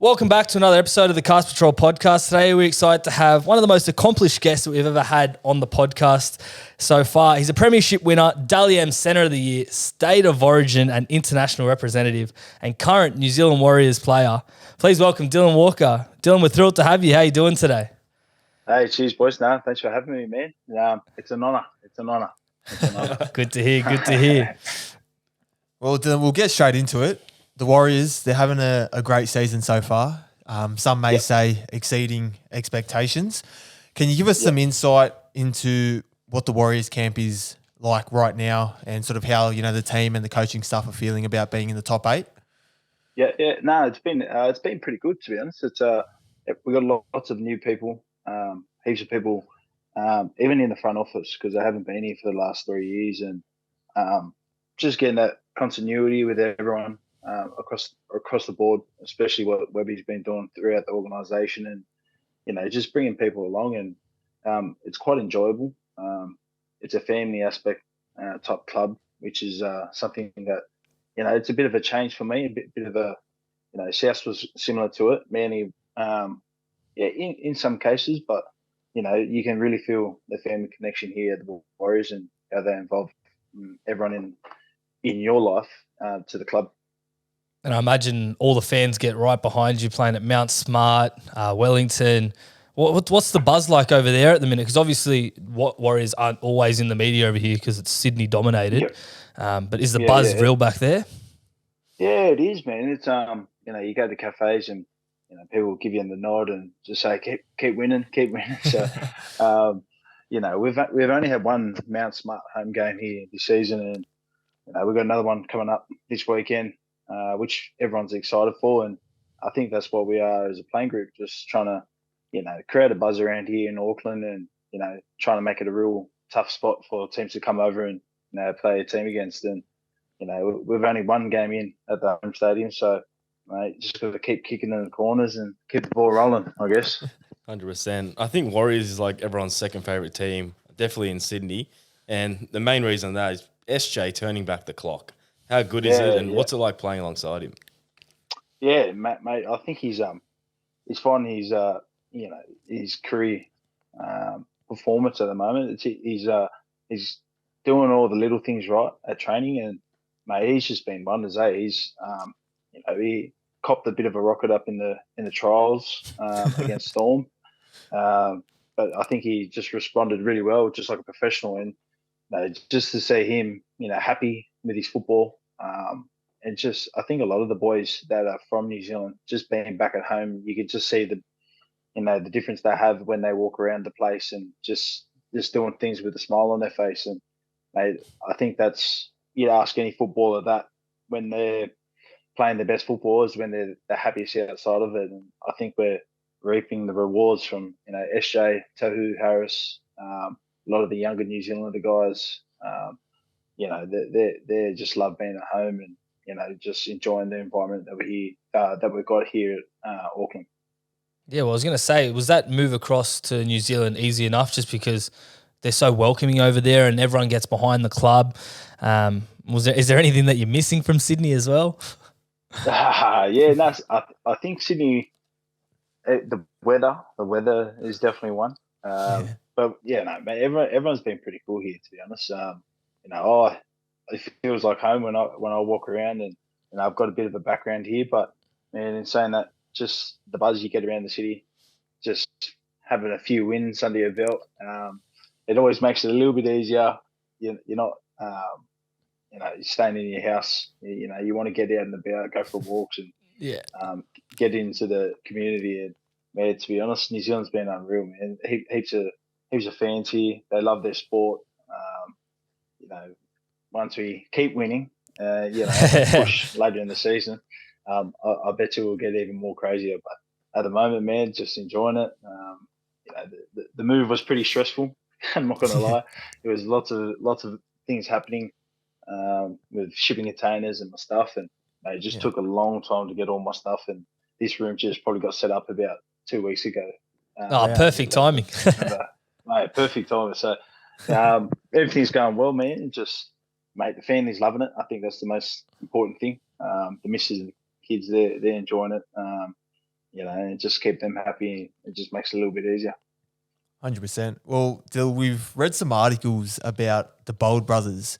Welcome back to another episode of the Cast Patrol podcast. Today we're excited to have one of the most accomplished guests that we've ever had on the podcast so far. He's a Premiership winner, Daly Centre of the Year, State of Origin and International representative, and current New Zealand Warriors player. Please welcome Dylan Walker. Dylan, we're thrilled to have you. How are you doing today? Hey, cheers, boys. No, thanks for having me, man. It's an honour. Good to hear. Well, Dylan, we'll get straight into it. The Warriors, they're having a great season so far. Some may say exceeding expectations. Can you give us some insight into what the Warriors camp is like right now and sort of how, the team and the coaching staff are feeling about being in the top 8? Yeah. No, it's been pretty good, to be honest. It's we got lots of new people, heaps of people, even in the front office, because I haven't been here for the last 3 years, and just getting that continuity with everyone. Across the board, especially what Webby's been doing throughout the organisation, and just bringing people along, and it's quite enjoyable. It's a family aspect type club, which is something that it's a bit of a change for me. A bit of a South was similar to it, mainly in some cases, but you can really feel the family connection here at the Warriors and how they involve everyone in your life to the club. And I imagine all the fans get right behind you playing at Mount Smart, Wellington. What's the buzz like over there at the minute? Because obviously Warriors aren't always in the media over here because it's Sydney dominated. Yep. But is the buzz real back there? Yeah, it is, man. It's you go to cafes and people will give you the nod and just say keep winning. So we've only had one Mount Smart home game here this season, and we've got another one coming up this weekend. Which everyone's excited for, and I think that's what we are as a playing group, just trying to, create a buzz around here in Auckland, and trying to make it a real tough spot for teams to come over and play a team against. And we've only one game in at the home stadium, so just got to keep kicking in the corners and keep the ball rolling, I guess. 100%. I think Warriors is like everyone's second favourite team, definitely in Sydney, and the main reason that is SJ turning back the clock. How good is it, and what's it like playing alongside him? Yeah, mate. I think he's finding his career performance at the moment. He's doing all the little things right at training, and mate, he's just been wonders. He's he copped a bit of a rocket up in the trials against Storm, but I think he just responded really well, just like a professional. And just to see him, happy with his football. And just, I think a lot of the boys that are from New Zealand, just being back at home, you can just see the difference they have when they walk around the place and just doing things with a smile on their face. And mate, I think that's, you'd ask any footballer that when they're playing their best football is when they're the happiest outside of it. And I think we're reaping the rewards from, SJ, Tahu, Harris, a lot of the younger New Zealander guys. They just love being at home and just enjoying the environment that we've got here at Auckland. Yeah, well, I was going to say, was that move across to New Zealand easy enough just because they're so welcoming over there and everyone gets behind the club? Is there anything that you're missing from Sydney as well? I think Sydney, the weather is definitely one. But mate, everyone's been pretty cool here, to be honest. It feels like home when I walk around, and I've got a bit of a background here. But man, in saying that, just the buzz you get around the city, just having a few wins under your belt, it always makes it a little bit easier. You're not, staying in your house. You want to get out and about, go for walks, and get into the community. And man, to be honest, New Zealand's been unreal, man. Heaps of fans here. They love their sport. Once we keep winning, push later in the season, I bet you we'll get even more crazier. But at the moment, man, just enjoying it. The move was pretty stressful. I'm not going to lie. There was lots of things happening with shipping containers and my stuff, and it just took a long time to get all my stuff. And this room just probably got set up about 2 weeks ago. Perfect timing. Mate, perfect timing. So everything's going well, man. Just, mate, the family's loving it. I think that's the most important thing. The missus and kids, they're enjoying it. And just keep them happy. It just makes it a little bit easier. 100%. Well, Dill, we've read some articles about the Bold brothers,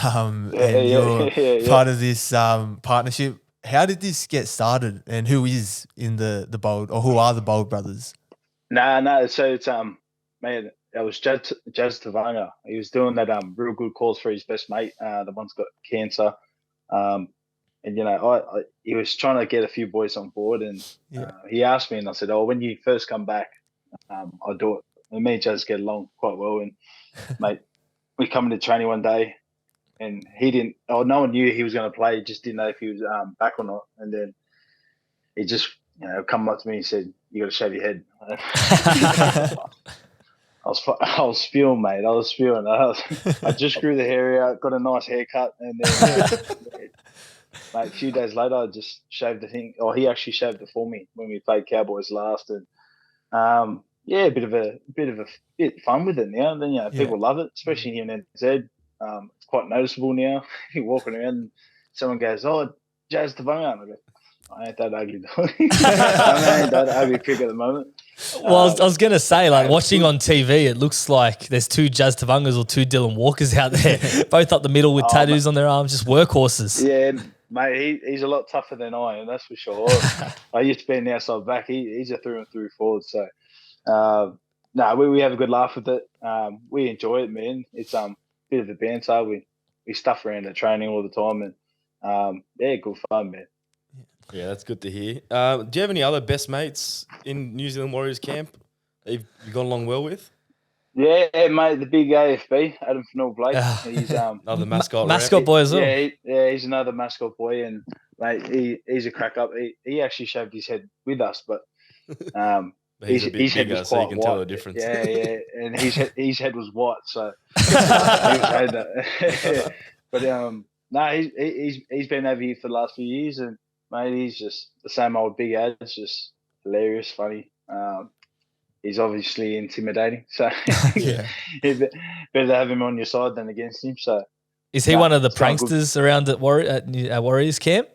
and you're part of this partnership. How did this get started, and who is in the Bold, or who are the Bold brothers? No. So it's man, it was Jazz Tevaga. He was doing that real good calls for his best mate. The one's got cancer. And he was trying to get a few boys on board, and he asked me, and I said, "Oh, when you first come back, I'll do it." And me and Jazz get along quite well, and mate, we come into training one day, and he didn't. Oh, no one knew he was going to play. He just didn't know if he was back or not. And then he just, come up to me and said, "You got to shave your head." I was spewing, mate. I was spewing. I just grew the hair out, got a nice haircut, and then. Mate, a few days later, I just shaved the thing. Or he actually shaved it for me when we played Cowboys last, and a bit of fun with it now. And then people love it, especially here in NZ. It's quite noticeable now. You're walking around, and someone goes, "Oh, Jazz Tevaga," and I go, "I ain't that ugly." I ain't that ugly prick at the moment. Well, I was going to say, watching on TV, it looks like there's two Jazz Tevagas or two Dylan Walkers out there, both up the middle with tattoos on their arms, just workhorses. Yeah. Mate, he's a lot tougher than I am, that's for sure. I used to be an outside back. He's a through and through forward. So, we have a good laugh with it. We enjoy it, man. It's a bit of a banter. We stuff around at training all the time, and good fun, man. Yeah, that's good to hear. Do you have any other best mates in New Zealand Warriors camp that you've gone along well with? Yeah, mate, the big AFB, Adam Fennell Blake. He's another mascot boy as well. Yeah, he's another mascot boy, and mate, he's a crack up. He actually shaved his head with us, but he's a bit bigger, so you can tell the difference. Yeah, and his head was white, so he was that. But he's been over here for the last few years, and mate, he's just the same old big ad. It's just hilarious, funny. He's obviously intimidating, so better to have him on your side than against him. So, is he one of the pranksters around at Warriors camp?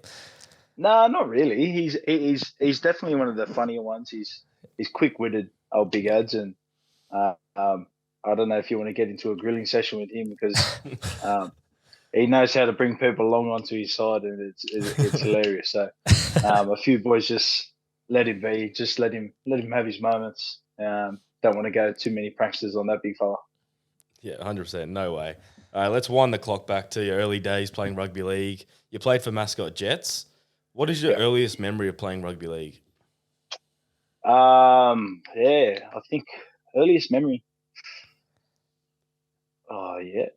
No, not really. He's definitely one of the funnier ones. He's quick-witted, old big ads, and I don't know if you want to get into a grilling session with him because he knows how to bring people along onto his side, and it's hilarious. So, a few boys just let him be, just let him have his moments. Don't want to go too many pranksters on that big fella. Yeah, 100%. No way. All right, let's wind the clock back to your early days playing rugby league. You played for Mascot Jets. What is your earliest memory of playing rugby league? I think earliest memory. Oh yeah,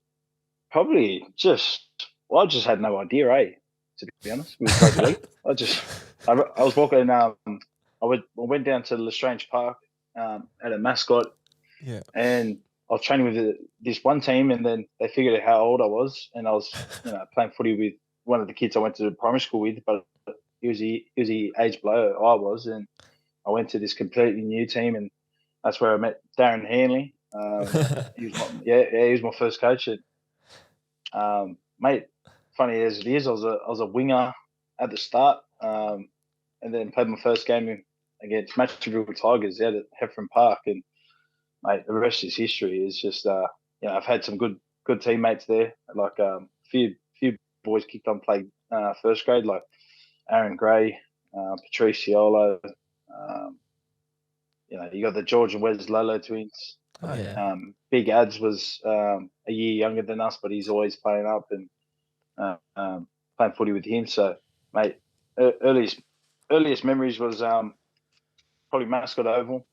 probably I just had no idea, to be honest, with rugby league. I was walking. I went down to Lestrange Park at a Mascot, and I was training with this one team, and then they figured out how old I was, and I was playing footy with one of the kids I went to primary school with, but he was the age below I was, and I went to this completely new team, and that's where I met Darren Hanley. He was my first coach. And, mate, funny as it is, I was a winger at the start, and then played my first game against Matraville Tigers out at Heffron Park, and mate, the rest is history. It's just I've had some good teammates there. Like few boys kicked on played first grade, like Aaron Gray, Patrice Ciolo. You got the George and Wes Lolo twins. Oh, yeah. Big Ads was a year younger than us, but he's always playing up and playing footy with him. So, mate, earliest memories was probably Mascot Oval,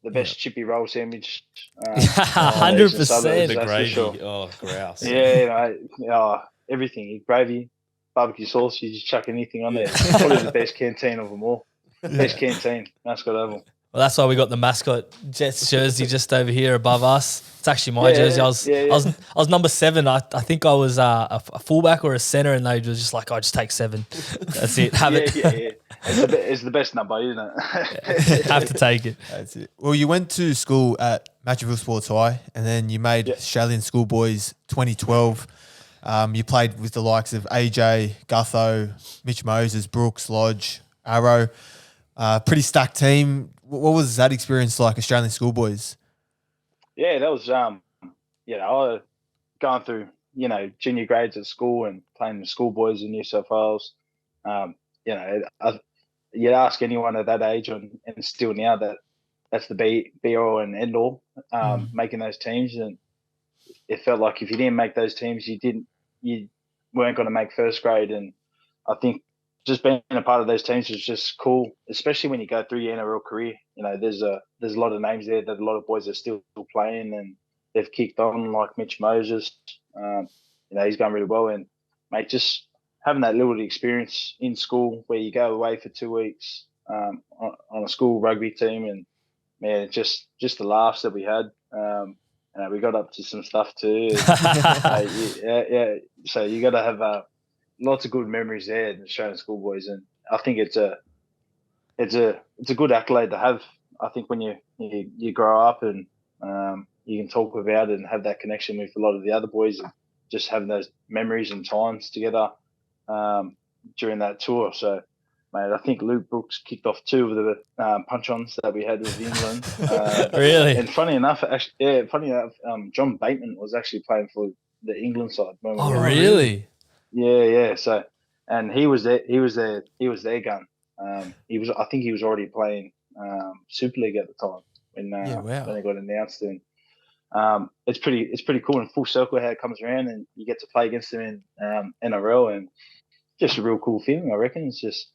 the best chippy roll sandwich. 100%. The gravy. Sure. Oh, grouse. Yeah, mate. Everything. Gravy, barbecue sauce, you just chuck anything on there. Probably the best canteen of them all. Best canteen, Mascot Oval. Well, that's why we got the mascot Jets jersey just over here above us. It's actually my jersey. I was number 7. I think I was a fullback or a center, and they were just like, "I just take 7. That's it. Have it. Yeah. It's the best number, isn't it? Have to take it." That's it. Well, you went to school at Matraville Sports High, and then you made Australian Schoolboys 2012. You played with the likes of AJ, Gutho, Mitch Moses, Brooks, Lodge, Arrow. Pretty stacked team. What was that experience like, Australian Schoolboys? Yeah, that was I going through junior grades at school and playing the Schoolboys in New South Wales. You'd ask anyone at that age and still now that's the be all and end all, making those teams, and it felt like if you didn't make those teams, you weren't going to make first grade. And I think just being a part of those teams was just cool, especially when you go through your NRL career. There's a lot of names there that a lot of boys are still playing, and they've kicked on, like Mitch Moses. He's going really well, and mate, just having that little experience in school where you go away for 2 weeks on a school rugby team, and man, just the laughs that we had. We got up to some stuff too. And, So you got to have lots of good memories there in Australian Schoolboys, and I think it's a good accolade to have. I think when you grow up and you can talk about it and have that connection with a lot of the other boys, and just having those memories and times together during that tour. So, mate, I think Luke Brooks kicked off 2 of the punch-ons that we had with England. Really? And funny enough, John Bateman was actually playing for the England side. Oh, really? Yeah. So, and he was their gun. I think he was already playing Super League at the time when it got announced. And it's pretty cool in full circle how it comes around, and you get to play against them in NRL, and just a real cool feeling. I reckon it's just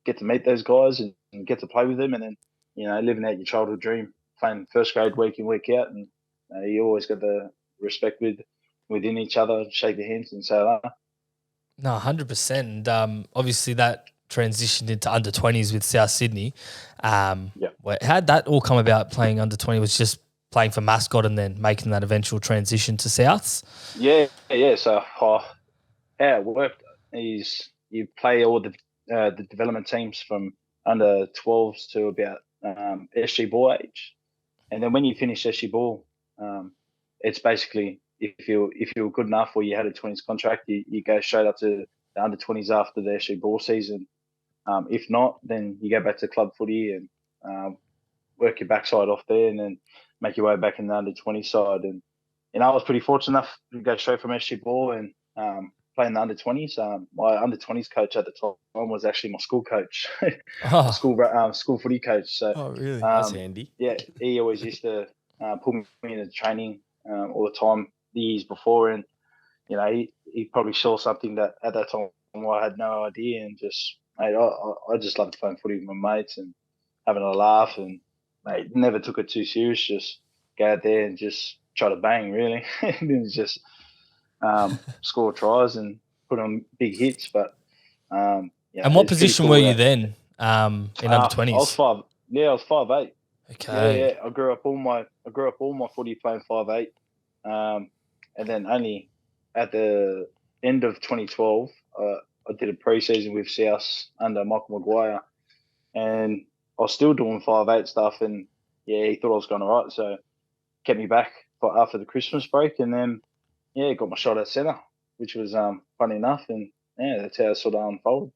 get to meet those guys and get to play with them, and then living out your childhood dream, playing first grade week in week out, and you always got the respect within each other, shake their hands and say hello. No, 100%. And obviously that transitioned into under 20s with South Sydney. How'd that all come about? Playing under 20 was just playing for mascot and then making that eventual transition to Souths? Yeah. So how it worked is you play all the development teams from under 12s to about SG ball age, and then when you finish SG ball, it's basically if you were good enough or you had a 20s contract, you go straight up to the under 20s after the SG ball season. If not, then you go back to club footy and work your backside off there, and then make your way back in the under 20 side. And I was pretty fortunate enough to go straight from SG ball and play in the under 20s. My under 20s coach at the time was actually my school coach, school footy coach. So, oh, really? That's handy. Yeah, he always used to put me into training all the time the years before, and he probably saw something that at that time I had no idea, and just mate, I just loved playing footy with my mates and having a laugh, and mate, never took it too serious. Just go out there and just try to bang, really, and then just score tries and put on big hits. But and what position were you then in under 20s? I was 5'8". Okay. Yeah. I grew up all my footy playing 5'8", and then only at the end of 2012, I did a pre-season with South under Michael Maguire, and I was still doing 5'8" stuff, and he thought I was going all right, so kept me back for after the Christmas break, and then got my shot at centre, which was funny enough, and that's how it sort of unfolded.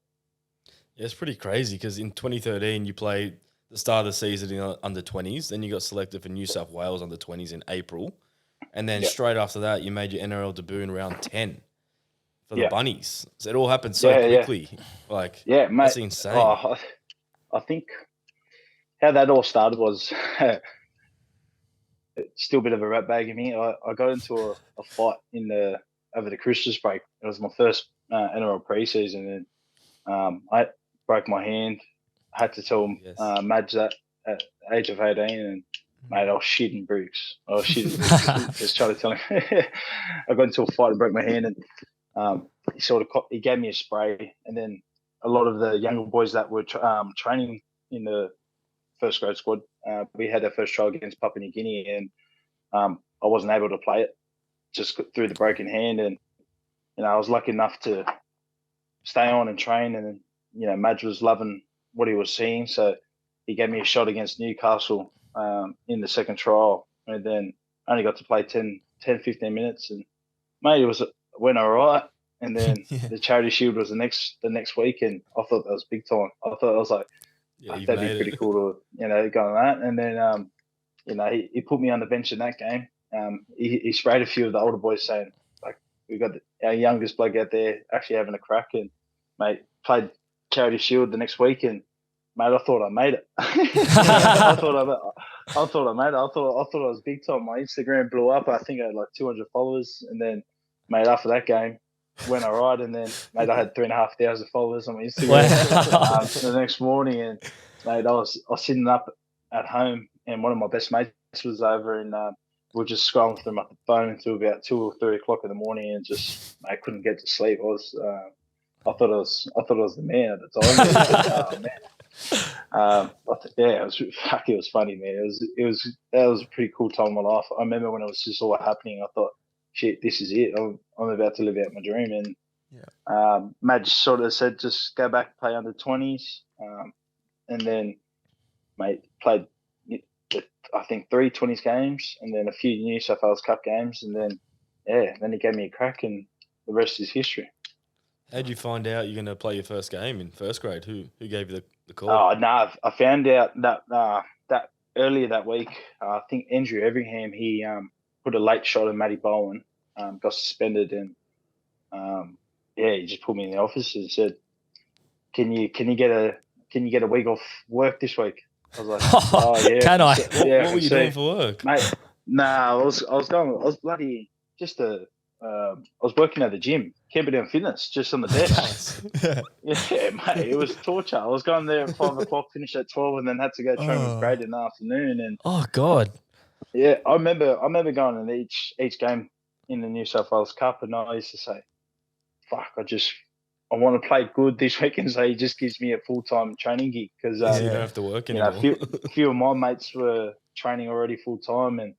Yeah, it's pretty crazy because in 2013 you played the start of the season in under 20s, then you got selected for New South Wales under 20s in April, and then straight after that you made your NRL debut in round 10 for the Bunnies. So it all happened so quickly. Mate, that's insane. I think how that all started was still a bit of a rat bag in me. I got into a fight over the Christmas break. It was my first NRL pre-season, and I broke my hand. I had to tell Madge that at the age of 18, and mate, I was shitting bricks. Just trying to tell him. I got into a fight and broke my hand, and he gave me a spray, and then a lot of the younger boys that were training in the first grade squad. We had our first trial against Papua New Guinea, and I wasn't able to play it just through the broken hand. And I was lucky enough to stay on and train. And Madge was loving what he was seeing, so he gave me a shot against Newcastle in the second trial, and then I only got to play 10, 15 minutes, and mate, it went all right. And then the Charity Shield was the next week, and I thought that was big time. I thought I was like, that'd be pretty cool to go on that. And then he put me on the bench in that game. He sprayed a few of the older boys, saying like, we've got our youngest bloke out there actually having a crack, and mate played Charity Shield the next week, and mate, I thought I made it. I thought I made it. I thought I was big time. My Instagram blew up. I think I had like 200 followers, and then mate, after that game, went all right. And then mate, I had 3,500 followers on my Instagram the next morning. And mate, I was sitting up at home, and one of my best mates was over, and we were just scrolling through my phone until about 2 or 3 o'clock in the morning, and just I couldn't get to sleep. I thought I was the man at the time. It was funny, man. That was a pretty cool time in my life. I remember when it was just all happening, I thought, shit, this is it. I'm about to live out my dream. And Madge sort of said, just go back and play under 20s. And then, mate, played, I think 3 20s games, and then a few New South Wales Cup games. And then, then he gave me a crack, and the rest is history. How'd you find out you're going to play your first game in first grade? Who gave you the call? Oh, no, I found out that earlier that week. I think Andrew Everingham, he put a late shot at Matty Bowen, got suspended, and he just put me in the office and said, "Can you get a week off work this week?" I was like, "Oh yeah." Can I? What were you doing for work, mate? I was bloody just I was working at the gym, Camperdown Fitness, just on the desk. Yeah, mate, it was torture. I was going there at 5 o'clock, finish at 12, and then had to go train with Brad in the afternoon. And oh god, yeah, I remember going in each game in the New South Wales Cup, and I used to say, "Fuck, I want to play good this weekend." So he just gives me a full-time training gig because you don't have to work anymore. A few of my mates were training already full-time, and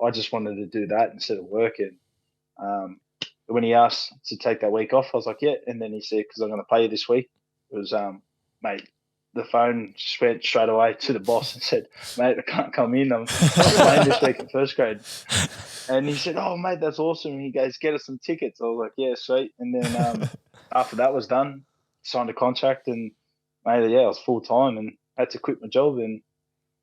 I just wanted to do that instead of working. When he asked to take that week off, I was like, yeah. And then he said, because I'm going to play you this week. It was, mate, the phone just went straight away to the boss and said, mate, I can't come in. I'm playing this week in first grade. And he said, oh, mate, that's awesome. And he goes, get us some tickets. I was like, yeah, sweet. And then after that was done, signed a contract, and, mate, I was full-time and had to quit my job. And,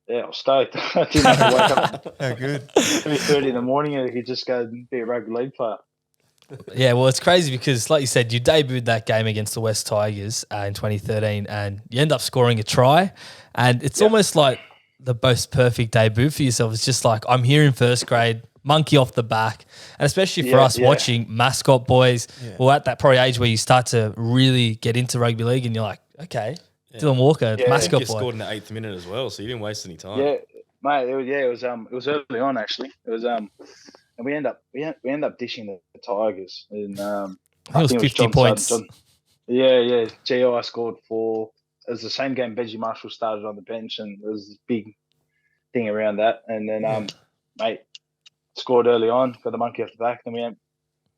I was stoked. I didn't have to wake up Oh, good. 3:30 in the morning, and I could just go and be a rugby league player. Yeah, well, it's crazy because, like you said, you debuted that game against the West Tigers in 2013, and you end up scoring a try. And it's almost like the most perfect debut for yourself. It's just like, I'm here in first grade, monkey off the back. And especially for us watching mascot boys, well, at that probably age where you start to really get into rugby league, and you're like, okay, Dylan Walker, mascot boy. Scored in the 8th minute as well, so you didn't waste any time. Yeah, mate. It was early on actually. It was and we end up dishing the Tigers, and it was 50 points. GI scored 4. It was the same game. Benji Marshall started on the bench, and there was this big thing around that. And then mate scored early on, got the monkey off the back. Then we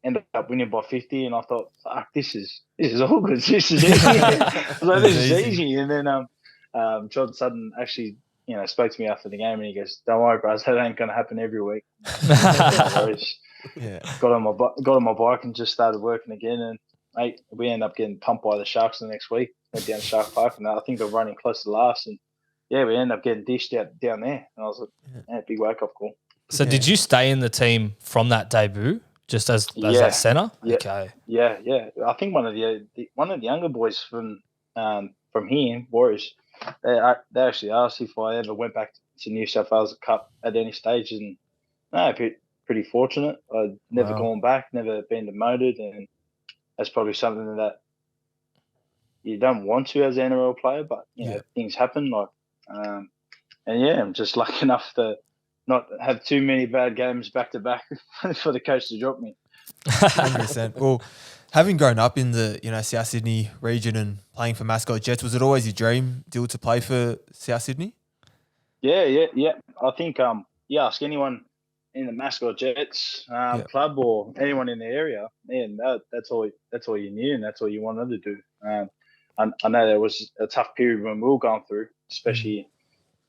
ended up winning by 50, and I thought, fuck, this is all good. This is easy. I was like, this is easy. And then John Sutton actually, spoke to me after the game, and he goes, "Don't worry, bros, that ain't going to happen every week." Got on my bike and just started working again, and mate, we ended up getting pumped by the Sharks the next week. Went down to Shark Park, and I think they're running close to last, and we ended up getting dished out down there, and I was like, big wake up call. So did you stay in the team from that debut, just as that centre? Yeah. Okay. Yeah. I think one of the younger boys from here, Warriors, they actually asked if I ever went back to New South Wales Cup at any stage, and pretty fortunate. I'd never gone back, never been demoted, and that's probably something that you don't want to as an NRL player, but things happen. I'm just lucky enough to not have too many bad games back to back for the coach to drop me. 100%. Well, having grown up in the South Sydney region and playing for Mascot Jets, was it always your dream, Dill, to play for South Sydney? Yeah. I think ask anyone in the Mascot Jets club or anyone in the area, man, that's all you knew and that's all you wanted to do. I know there was a tough period when we were going through, especially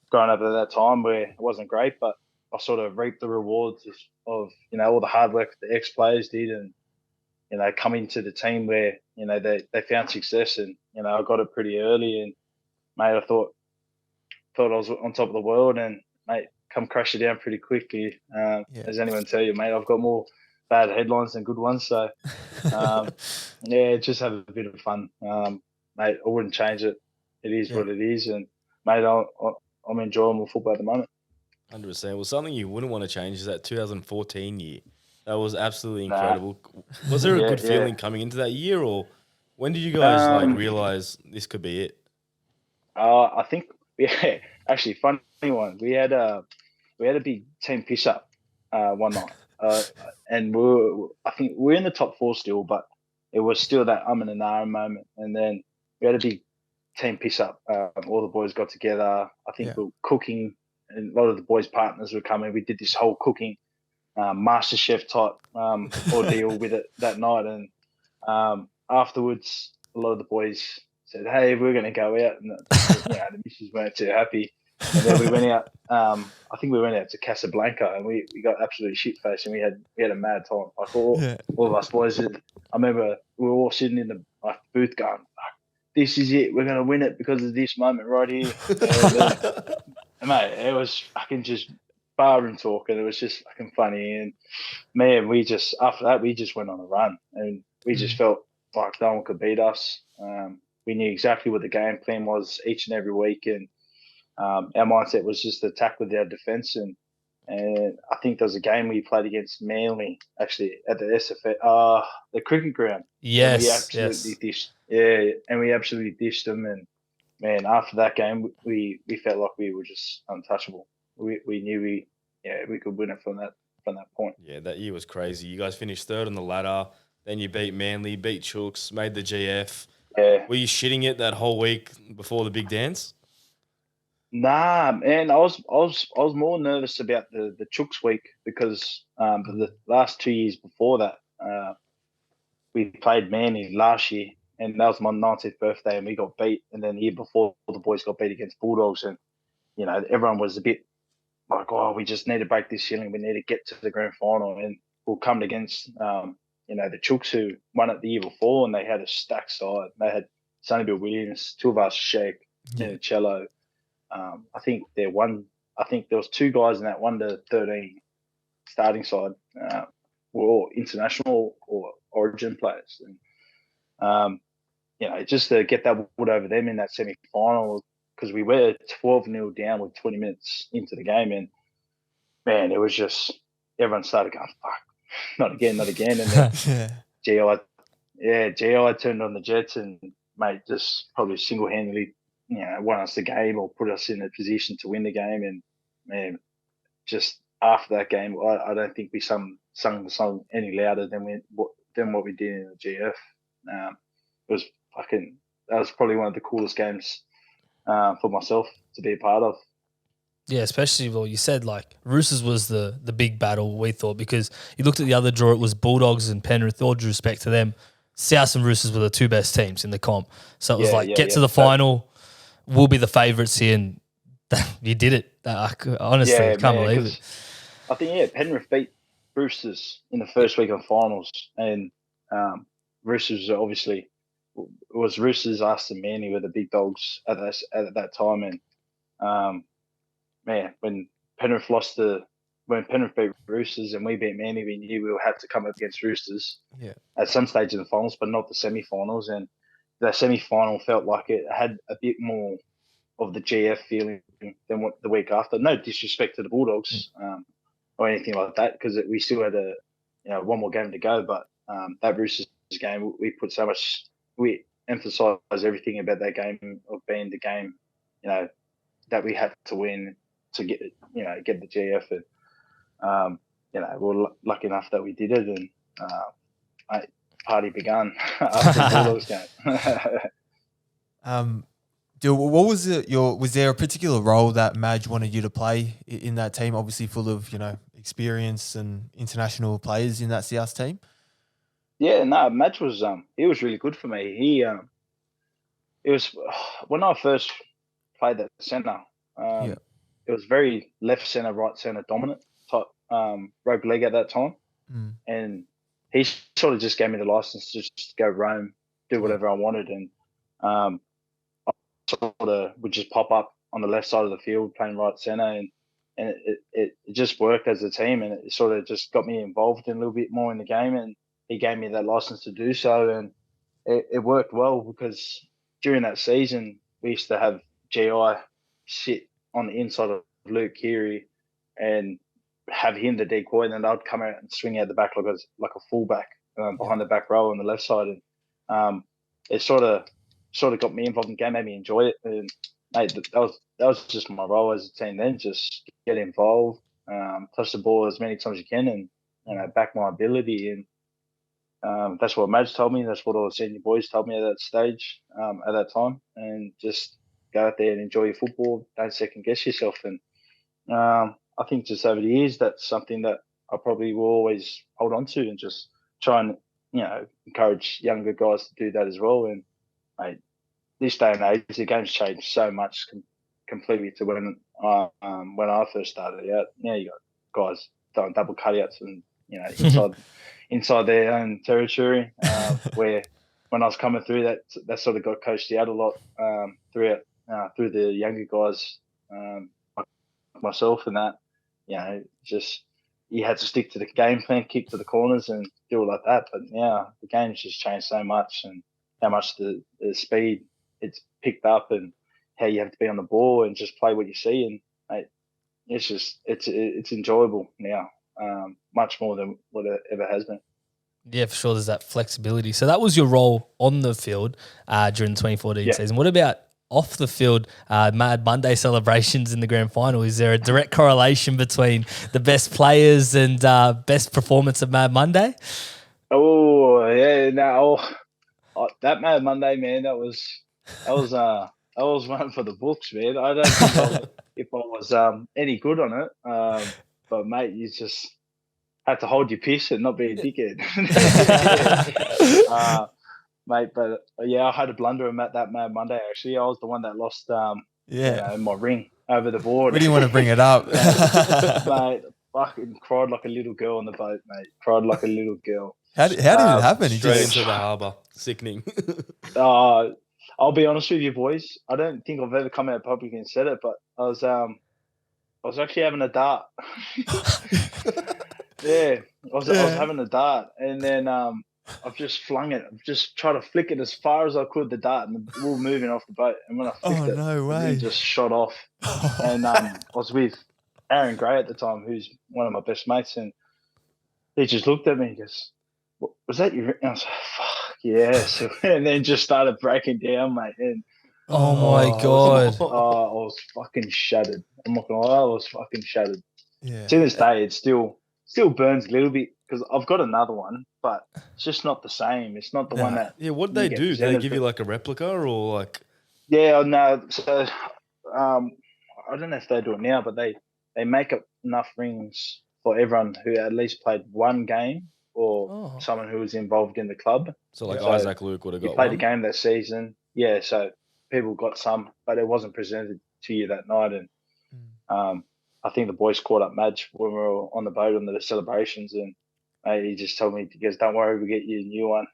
growing up at that time where it wasn't great, but I sort of reaped the rewards of all the hard work the ex-players did and coming to the team where they found success and I got it pretty early and mate, I thought I was on top of the world and mate, come crash it down pretty quickly. As anyone tell you, mate, I've got more bad headlines than good ones. So just have a bit of fun, mate. I wouldn't change it. It is what it is, and mate, I'm enjoying my football at the moment. 100%. Well, something you wouldn't want to change is that 2014 year. That was absolutely incredible. Was there a good feeling coming into that year, or when did you guys realize this could be it? I think actually funny one. We had a big team piss up one night, and I think we're in the top 4 still, but it was still that and an moment. And then we had a big team piss up. All the boys got together. I think we were cooking, and a lot of the boys' partners were coming. We did this whole cooking master chef type ordeal with it that night, and afterwards, a lot of the boys said, "Hey, we're going to go out," and the missus weren't too happy. And then we went out. I think we went out to Casablanca, and we got absolutely shit faced, and we had a mad time. Like all of us boys. I remember we were all sitting in the booth going, "This is it. We're going to win it because of this moment right here." And mate, it was fucking just barroom talk, and it was just fucking funny. And man, after that we just went on a run, and we just felt like no one could beat us. We knew exactly what the game plan was each and every week, and our mindset was just to attack with our defence. And I think there was a game we played against Manly, actually at the SFA, the cricket ground. Yes, and we absolutely dished. Yeah, and we absolutely dished them. And man, after that game, we felt like we were just untouchable. We knew we could win it from that point. Yeah, that year was crazy. You guys finished 3rd on the ladder. Then you beat Manly, beat Chooks, made the GF. Yeah. Were you shitting it that whole week before the big dance? Nah, man, I was more nervous about the Chooks week because the last 2 years before that, we played Manly last year, and that was my 19th birthday, and we got beat. And then the year before, the boys got beat against Bulldogs, and everyone was a bit like, "Oh, we just need to break this ceiling. We need to get to the grand final." And we'll come against the Chooks who won it the year before, and they had a stacked side. They had Sonny Bill Williams, two of us, Sheik, Cello. I think there was 2 guys in that 1 to 13 starting side were all international or Origin players, and just to get that wood over them in that semi-final, because we were 12-0 down with 20 minutes into the game, and man, it was just everyone started going, "Fuck, not again," and then GI turned on the Jets and mate just probably single-handedly won us the game or put us in a position to win the game. And man, just after that game, I don't think we sung the song any louder than what we did in the GF. That was probably one of the coolest games for myself to be a part of. Yeah, especially, well, you said like Roosters was the big battle, we thought, because you looked at the other draw, it was Bulldogs and Penrith. All due respect to them, South and Roosters were the 2 best teams in the comp. So it was get to the final, we'll be the favourites here, and you did it. I honestly can't believe it. I think, Penrith beat Roosters in the first week of finals, and Roosters obviously – it was Roosters, us and Manly were the big dogs at that time. And man, when Penrith beat Roosters and we beat Manly, we knew we had to come up against Roosters at some stage in the finals, but not the semi-finals. And the semi-final felt like it had a bit more of the GF feeling than what the week after. No disrespect to the Bulldogs or anything like that, because we still had one more game to go. But that Roosters game, we emphasised everything about that game of being the game, that we had to win to get the GF. And we were lucky enough that we did it, and party began after the Bulldogs game. What was it? Was there a particular role that Madge wanted you to play in that team? Obviously, full of experience and international players in that South team. Yeah, no, Madge was he was really good for me. It was when I first played at centre. It was very left centre, right centre dominant type rugby league at that time, and he sort of just gave me the license to just go roam, do whatever I wanted, and sort of would just pop up on the left side of the field playing right centre, and it just worked as a team, and it sort of just got me involved in a little bit more in the game, and he gave me that license to do so, and it worked well because during that season we used to have GI sit on the inside of Luke Keary and have him the decoy, and then I'd come out and swing out the back like a fullback behind the back row on the left side, and it sort of got me involved in the game, made me enjoy it, and mate, that was just my role as a team then, just get involved, touch the ball as many times as you can, and back my ability, and that's what Madge told me, that's what all the senior boys told me at that stage, at that time, and just go out there and enjoy your football, don't second guess yourself, and I think just over the years, that's something that I probably will always hold on to and just try and, encourage younger guys to do that as well. And mate, this day and age, the game's changed so much completely to when I first started out. Now you got guys throwing double cutouts and, inside their own territory, where when I was coming through that sort of got coached out a lot through the younger guys, like myself and that, just you had to stick to the game plan, kick to the corners and do it like that. But now the game's just changed so much, and how much the speed it's picked up, and how you have to be on the ball and just play what you see. And mate, it's enjoyable now, much more than what it ever has been. Yeah, for sure. There's that flexibility. So that was your role on the field during the 2014 season. What about off the field, Mad Monday celebrations in the grand final? Is there a direct correlation between the best players and best performance of Mad Monday? Oh yeah, that Mad Monday, man, that was one for the books, man. I don't think if I was any good on it, but mate, you just had to hold your piss and not be a dickhead. Mate, but I had a blunder at that Mad Monday. Actually, I was the one that lost my ring over the board. We didn't want to bring it up. Mate, fucking cried like a little girl on the boat, mate. Cried like a little girl. How did it happen? Straight into the harbour. Sickening. I'll be honest with you, boys. I don't think I've ever come out public and said it, but I was actually having a dart. I was having a dart, and then I've just flung it. I've just tried to flick it as far as I could, the dart, and we were moving off the boat. And when I flicked it just shot off. And I was with Aaron Gray at the time, who's one of my best mates, and he just looked at me and goes, "Was that your ring?" And I was like, "Fuck yes!" And then just started breaking down, mate. And oh my god! I was fucking shattered. I'm not gonna lie, I was fucking shattered. Yeah. To this day, it still burns a little bit because I've got another one, but it's just not the same. It's not the one that. Yeah, what did they do? Did they give you like a replica or like? Yeah, no. So I don't know if they do it now, but they make up enough rings for everyone who at least played one game or someone who was involved in the club. So Isaac Luke would have got played one. a game that season. Yeah, so people got some, but it wasn't presented to you that night. And I think the boys caught up Madge when we were on the boat on the celebrations, and he just told me, he goes, "Don't worry, we'll get you a new one."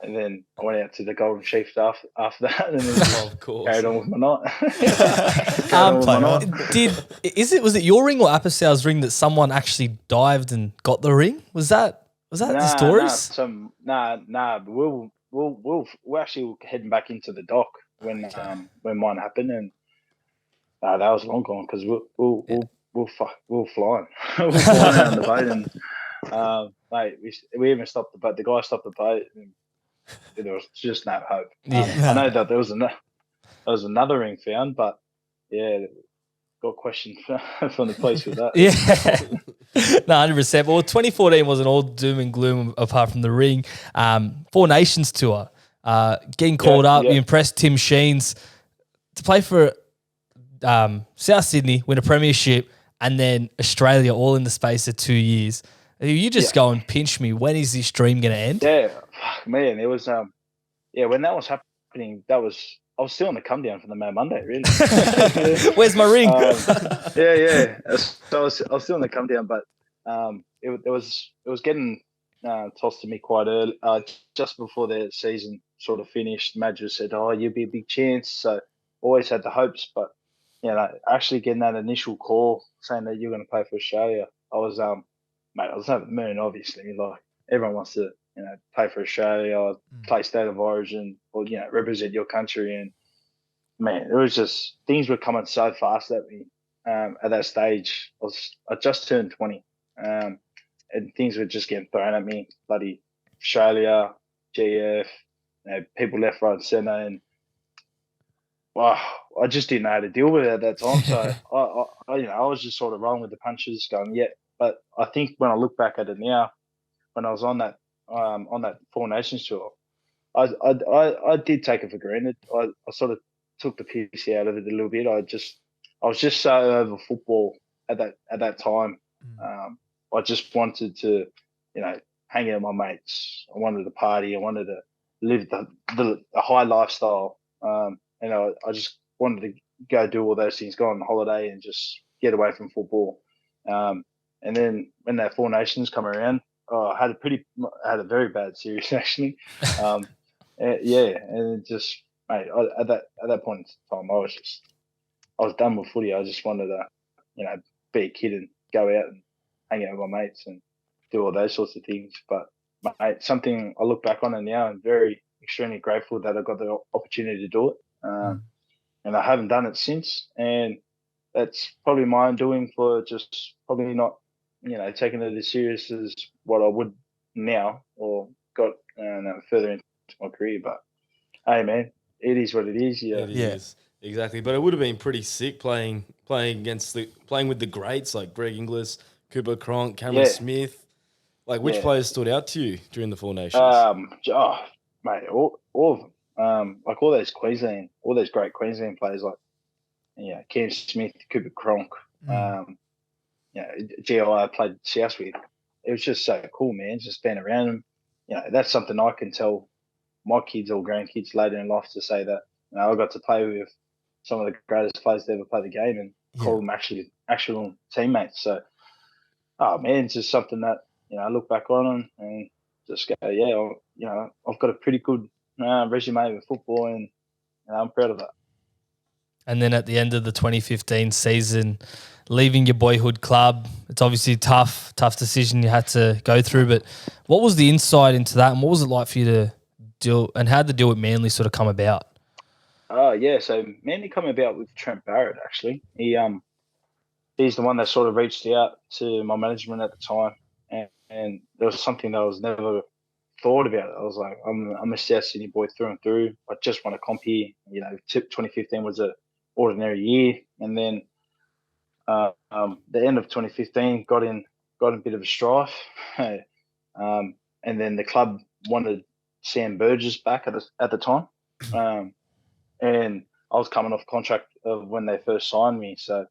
And then I went out to the Golden Sheaf after that, and then Of course. carried on with my night. Was it your ring or Apical's ring that someone actually dived and got the ring? Was that the stories? We're actually heading back into the dock when mine happened, and that was long gone because we'll flying. We'll flying out on the boat, and mate, we even stopped the boat. The guy stopped the boat, and there was just no hope. I know that there was another ring found, but got questioned from the police with that. No, 100%. Well, 2014 wasn't all doom and gloom apart from the ring. Four Nations tour. getting called up. yeah. You impressed Tim Sheens to play for South Sydney, win a premiership, and then Australia all in the space of 2 years. You just go and pinch me. When is this dream going to end? Yeah, fuck, man, it was when that was happening, I was still on the come down for the Mad Monday, really. Where's my ring? So I was still on the come down, but it was getting tossed to me quite early, just before the season sort of finished. Madge said, "Oh, you'll be a big chance." So always had the hopes, but actually getting that initial call saying that you're going to play for Australia, I was mate, I was over the moon. Obviously, like everyone wants to play for Australia, play state of origin, or represent your country. And man, it was just things were coming so fast at me. At that stage, I just turned 20, and things were just getting thrown at me. Bloody Australia, GF, people left, right, and centre, and I just didn't know how to deal with it at that time. So I was just sort of rolling with the punches, going, yeah. But I think when I look back at it now, when I was on that Four Nations tour, I did take it for granted. I sort of took the piss out of it a little bit. I was just so over football at that time. I just wanted to, hang out with my mates. I wanted to party. I wanted to live the high lifestyle. I just wanted to go do all those things, go on holiday and just get away from football. And then when that Four Nations come around, I had a very bad series actually. And it just, mate, at that point in time, I was done with footy. I just wanted to, be a kid and go out and hang out with my mates and do all those sorts of things. But mate, something I look back on it now and very extremely grateful that I got the opportunity to do it. And I haven't done it since. And that's probably my undoing for just probably not, taking it as serious as what I would now or got further into my career. But hey, man, it is what it is. Yeah, It is. Exactly. But it would have been pretty sick playing with the greats like Greg Inglis, Cooper Cronk, Cameron Smith. Like, which players stood out to you during the Four Nations? Mate, all of them. Like all those great Queensland players, like Cam Smith, Cooper Cronk. GI played South with. It was just so cool, man. Just being around them. That's something I can tell my kids or grandkids later in life to say that I got to play with some of the greatest players to ever play the game and call them actual teammates. So, man, it's just something that I look back on and just go, I've got a pretty good resume with football, and I'm proud of that. And then at the end of the 2015 season, leaving your boyhood club, it's obviously a tough decision you had to go through. But what was the insight into that, and what was it like for you to deal, and how did the deal with Manly sort of come about? So Manly come about with Trent Barrett, actually. He's the one that sort of reached out to my management at the time, and there was something that I was never thought about. I was like, I'm a South Sydney boy through and through. I just want to comp here. 2015 was an ordinary year, and then the end of 2015 got in a bit of a strife, and then the club wanted Sam Burgess back at the time, and I was coming off contract of when they first signed me, so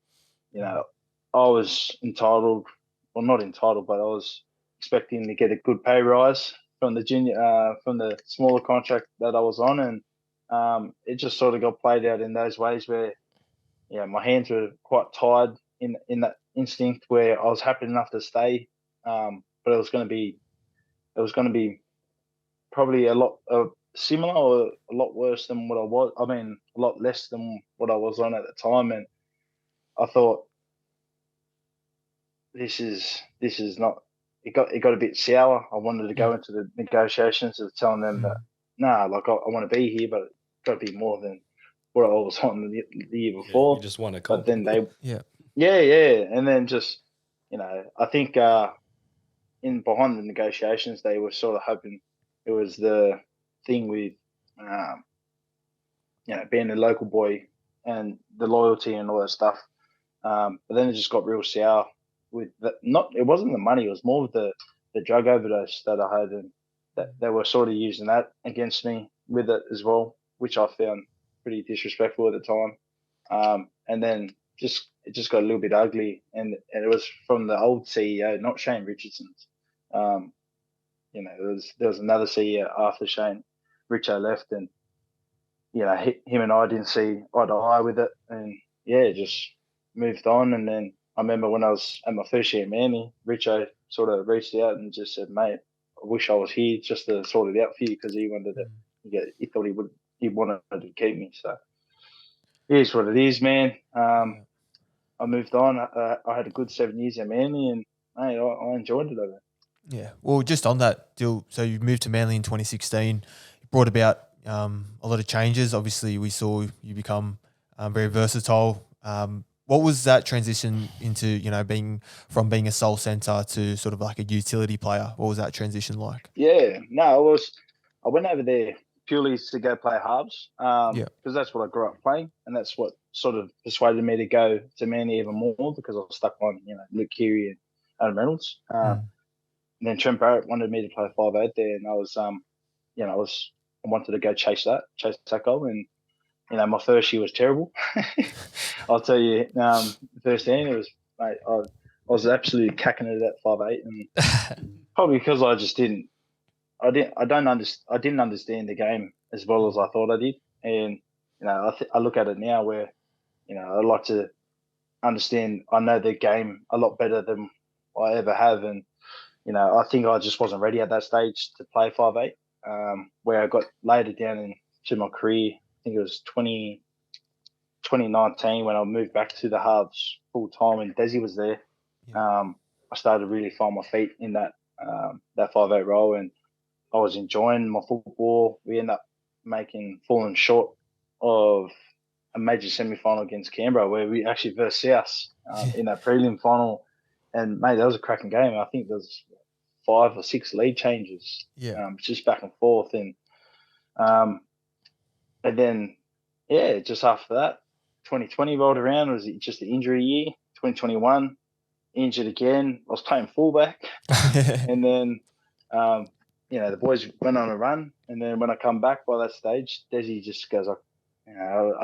I was entitled, well not entitled, but I was expecting to get a good pay rise from the from the smaller contract that I was on, and it just sort of got played out in those ways where my hands were quite tied in that instinct where I was happy enough to stay, but it was going to be probably a lot similar or a lot worse than what I was. I mean, a lot less than what I was on at the time, and I thought this is not. It got a bit sour. I wanted to go into the negotiations of telling them that I want to be here, but it's got to be more than what I was on the year before. You just want to comp. But then and then just I think in behind the negotiations they were sort of hoping it was the thing with being a local boy and the loyalty and all that stuff. But then it just got real sour with it wasn't the money, it was more of the drug overdose that I had, and that they were sort of using that against me. with it as well, which I found pretty disrespectful at the time. And then it just got a little bit ugly, and it was from the old CEO, not Shane Richardson's. There was another CEO after Shane Richo left, and him and I didn't see eye to eye with it, and just moved on. And then I remember when I was at my first year at Manly, Richo sort of reached out and just said, "Mate, I wish I was here just to sort it out for you," because he wanted to. He thought he wanted to keep me. So here's what it is, man. I moved on. I had a good 7 years at Manly, and mate, I enjoyed it over. Yeah. Well, just on that, Dill, so you moved to Manly in 2016. You brought about a lot of changes. Obviously, we saw you become very versatile. What was that transition into, being a sole centre to sort of like a utility player? What was that transition like? Yeah. No, I went over there purely to go play halves because that's what I grew up playing, and that's what sort of persuaded me to go to Manly even more, because I was stuck on, Luke Keary and Adam Reynolds. And then Trent Barrett wanted me to play 5'8" there, and I wanted to go chase that goal. And my first year was terrible. I'll tell you, firsthand, it was, mate, I was absolutely cacking it at 5'8", and probably because I just didn't understand the game as well as I thought I did. And I look at it now where I like to understand. I know the game a lot better than I ever have, and I think I just wasn't ready at that stage to play 5'8". Where I got later down into my career, I think it was 2019 when I moved back to the halves full time, and Desi was there. I started to really find my feet in that 5'8" role, and I was enjoying my football. We ended up falling short of a major semi-final against Canberra, where we actually versed South in that prelim final. And mate, that was a cracking game. I think there was 5 or 6 lead changes, just back and forth. And then just after that, 2020 rolled around. It was just an injury year. 2021, injured again. I was playing fullback, and then the boys went on a run. And then when I come back by that stage, Desi just goes, I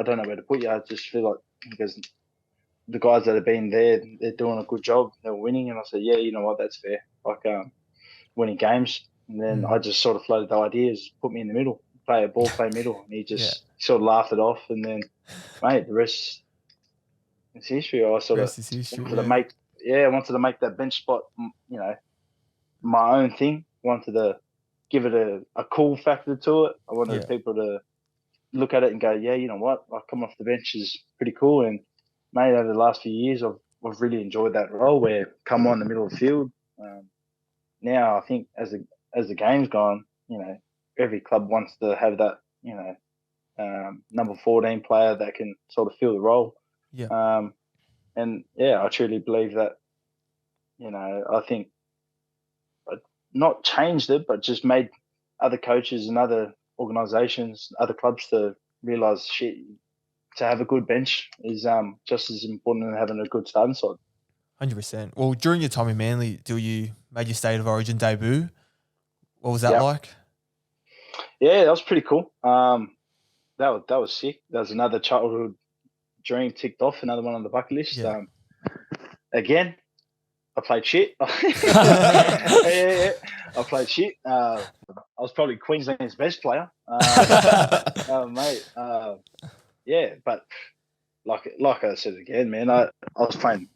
don't know where to put you. I just feel like, because the guys that have been there, they're doing a good job. They're winning. And I said, yeah, you know what, that's fair. Like winning games. And then I just sort of floated the ideas, put me in the middle, play middle. And he just sort of laughed it off. And then, mate, the rest is history. I wanted to make that bench spot, my own thing. Wanted to give it a cool factor to it. I wanted people to look at it and go, yeah, you know what, I come off the bench is pretty cool. And mate, over the last few years, I've really enjoyed that role where come on the middle of the field. Now I think as the game's gone, every club wants to have that, number 14 player that can sort of fill the role. Yeah. I truly believe that, I think I not changed it, but just made other coaches and other organisations, other clubs to realise to have a good bench is just as important as having a good starting side. 100%. Well, during your time in Manly, you made your State of Origin debut. What was that like? Yeah, that was pretty cool. That was sick. That was another childhood dream ticked off, another one on the bucket list. Yeah. Again, I played shit. I played shit. I was probably Queensland's best player, mate. But like I said again, man, I was playing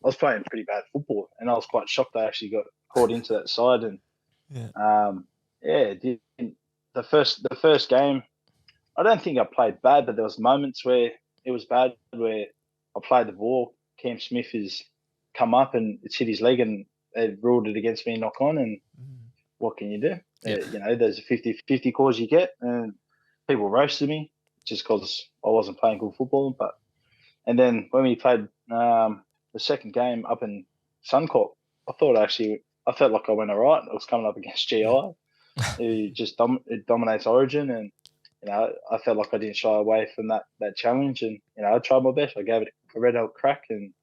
pretty bad football, and I was quite shocked I actually got caught into that side. And the first game, I don't think I played bad, but there was moments where it was bad, where I played the ball. Cam Smith has come up and it's hit his leg, and they ruled it against me, knock on, and what can you do? Yeah. There's a 50-50 calls you get, and people roasted me just because I wasn't playing good football. And then when we played the second game up in Suncorp, I felt like I went all right. I was coming up against GI. It just dominates Origin, and I felt like I didn't shy away from that challenge, and I tried my best. I gave it a red hot crack, and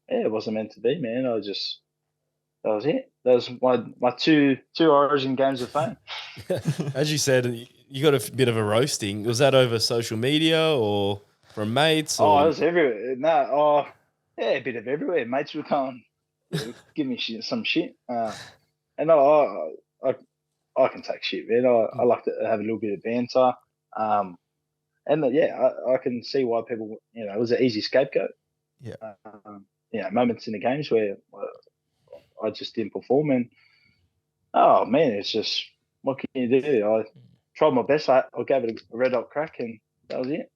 it wasn't meant to be, man. That was it. That was my two Origin games of fame. As you said, you got a bit of a roasting. Was that over social media or from mates? Oh, Or? it was everywhere. Yeah, a bit of everywhere. Mates would come, give me some shit. And I can take shit, man. I like to have a little bit of banter. I can see why people, it was an easy scapegoat. Yeah. Moments in the games where I just didn't perform, and oh man, it's just what can you do? I tried my best. I gave it a red hot crack, and that was it.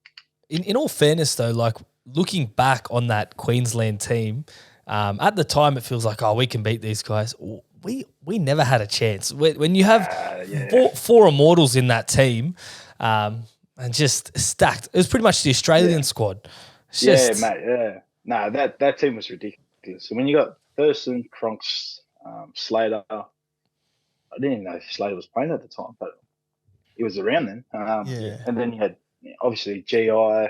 In all fairness, though, like looking back on that Queensland team, at the time it feels like, oh, we can beat these guys. We never had a chance. When you have four immortals in that team, and just stacked, it was pretty much the Australian squad. It's just, mate. Yeah, no, that team was ridiculous. And when you got Thurston, Cronks, Slater, I didn't even know if Slater was playing at the time, but he was around then. And then you had obviously GI.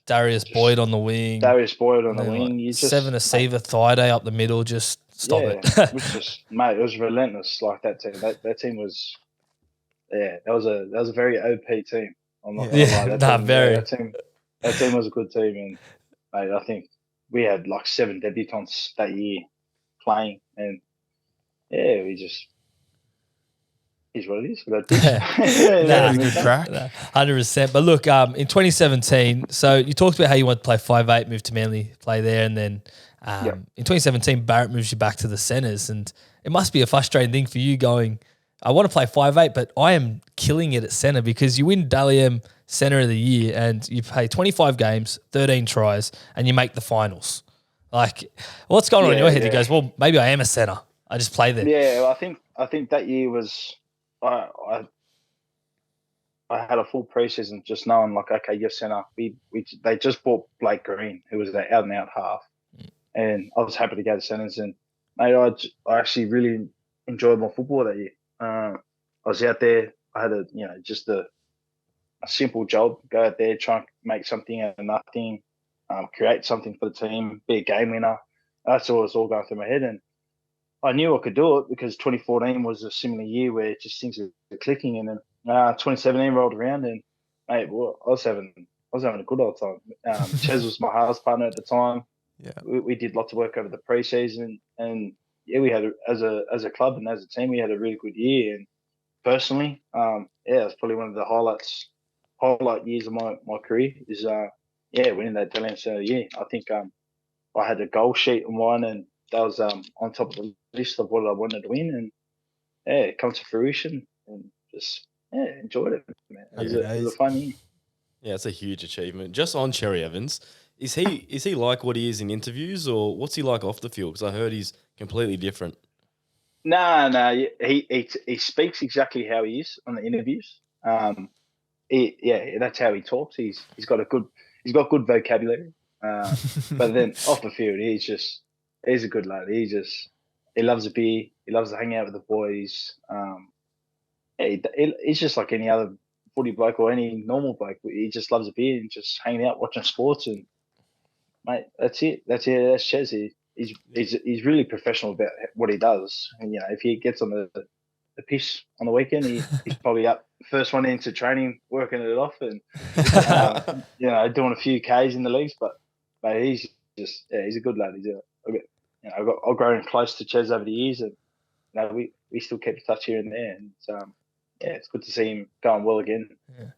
Darius Boyd on the wing. You just Seven Asiva Thaiday up the middle. Just stop it. It was just, mate, it was relentless. Like that team. That team was, that was a very OP team. I'm not gonna lie. That team was a good team, and mate, I think we had like 7 debutants that year playing, and we just. Is what it is. Good crack. 100%. But look, in 2017, so you talked about how you wanted to play 5'8", move to Manly, play there, and then in 2017, Barrett moves you back to the centres, and it must be a frustrating thing for you going, I want to play 5'8", but I am killing it at centre because you win Daly Centre of the Year and you play 25 games, 13 tries, and you make the finals. Like, what's going on in your head? He goes, well, maybe I am a centre. I just play there. Yeah, well, I think that year was. I had a full preseason just knowing like, okay, you're centre. They just bought Blake Green, who was the out and out half, and I was happy to go to centres. And mate, I actually really enjoyed my football that year. I was out there. I had just a simple job. Go out there, try and make something out of nothing, create something for the team, be a game winner. That's all was all going through my head, and I knew I could do it because 2014 was a similar year where just things were clicking, and then 2017 rolled around, and mate, I was having a good old time. Chez was my house partner at the time. Yeah, we did lots of work over the preseason, and we had as a club and as a team, we had a really good year. And personally, it was probably one of the highlight years of my career is winning that Daly Centre of the Year. I think I had a goal sheet on mine, and that was on top of the list of what I wanted to win, and it comes to fruition, and just enjoyed it, man. It was a fun year. Yeah, it's a huge achievement. Just on Cherry Evans, is he like what he is in interviews, or what's he like off the field? Because I heard he's completely different. No, he speaks exactly how he is on the interviews. That's how he talks. He's got good vocabulary. But then off the field, he's a good lad. He loves a beer. He loves to hang out with the boys. He's just like any other footy bloke or any normal bloke. He just loves a beer and just hanging out, watching sports. And mate, that's it. That's Chez. He's really professional about what he does. And if he gets on the piss on the weekend, he's probably up first one into training, working it off, and doing a few Ks in the leagues. But he's a good lad. I've grown close to Chez over the years, and we still keep in touch here and there. And it's good to see him going well again,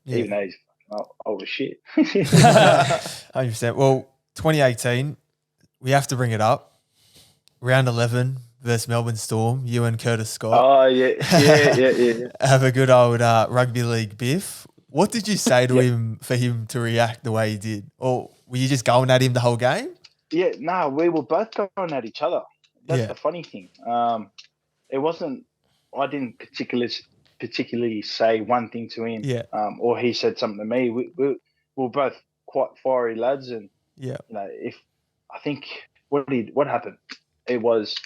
even though he's old as shit. 100%. Well, 2018, we have to bring it up. Round 11 versus Melbourne Storm, you and Curtis Scott. Oh, yeah. Have a good old rugby league biff. What did you say to him for him to react the way he did? Or were you just going at him the whole game? Yeah, no, we were both going at each other. That's the funny thing. It wasn't, I didn't particularly say one thing to him, or he said something to me. We were both quite fiery lads, and if I think what happened, there was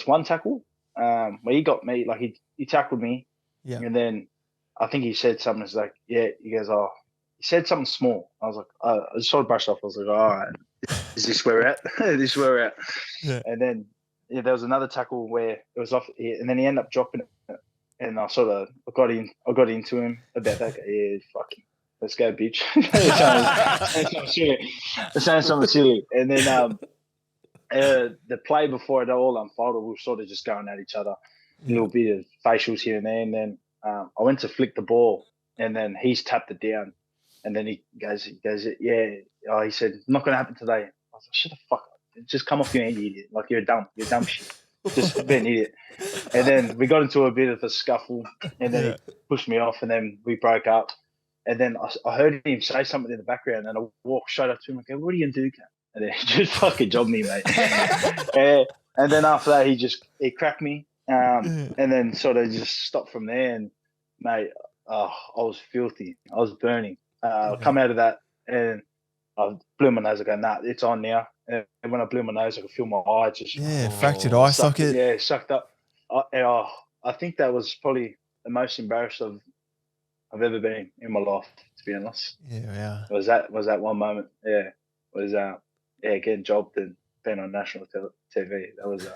one tackle where he got me, like he tackled me, and then I think he said something. It's like, he goes, he said something small. I was like, I just sort of brushed off. I was like, all right, is this where we're at? This is where we're at. Yeah. And then there was another tackle where it was off, and then he ended up dropping it. and I got into him about that. Yeah, fucking, let's go, bitch. Saying something silly, and then the play before it all unfolded, we were sort of just going at each other, a little bit of facials here and there, and then I went to flick the ball, and then he's tapped it down, and then he goes, yeah. Oh, he said, not going to happen today. I was like, shut the fuck up. Just come off your hand, you idiot. Like, you're dumb shit. Just be an idiot. And then we got into a bit of a scuffle, and then he pushed me off, and then we broke up. And then I heard him say something in the background, and I walked straight up to him and go, what are you going to do, Kat? And then he just fucking jobbed me, mate. And then after that, he cracked me, and then sort of just stopped from there. And, mate, I was filthy. I was burning. I come out of that, and I blew my nose. I go, nah, it's on now. And when I blew my nose, I could feel my eye just fractured eye socket. Yeah, sucked up. I think that was probably the most embarrassed I've ever been in my life, to be honest. Yeah. Was that one moment? Yeah, was getting jobbed and being on national TV. That was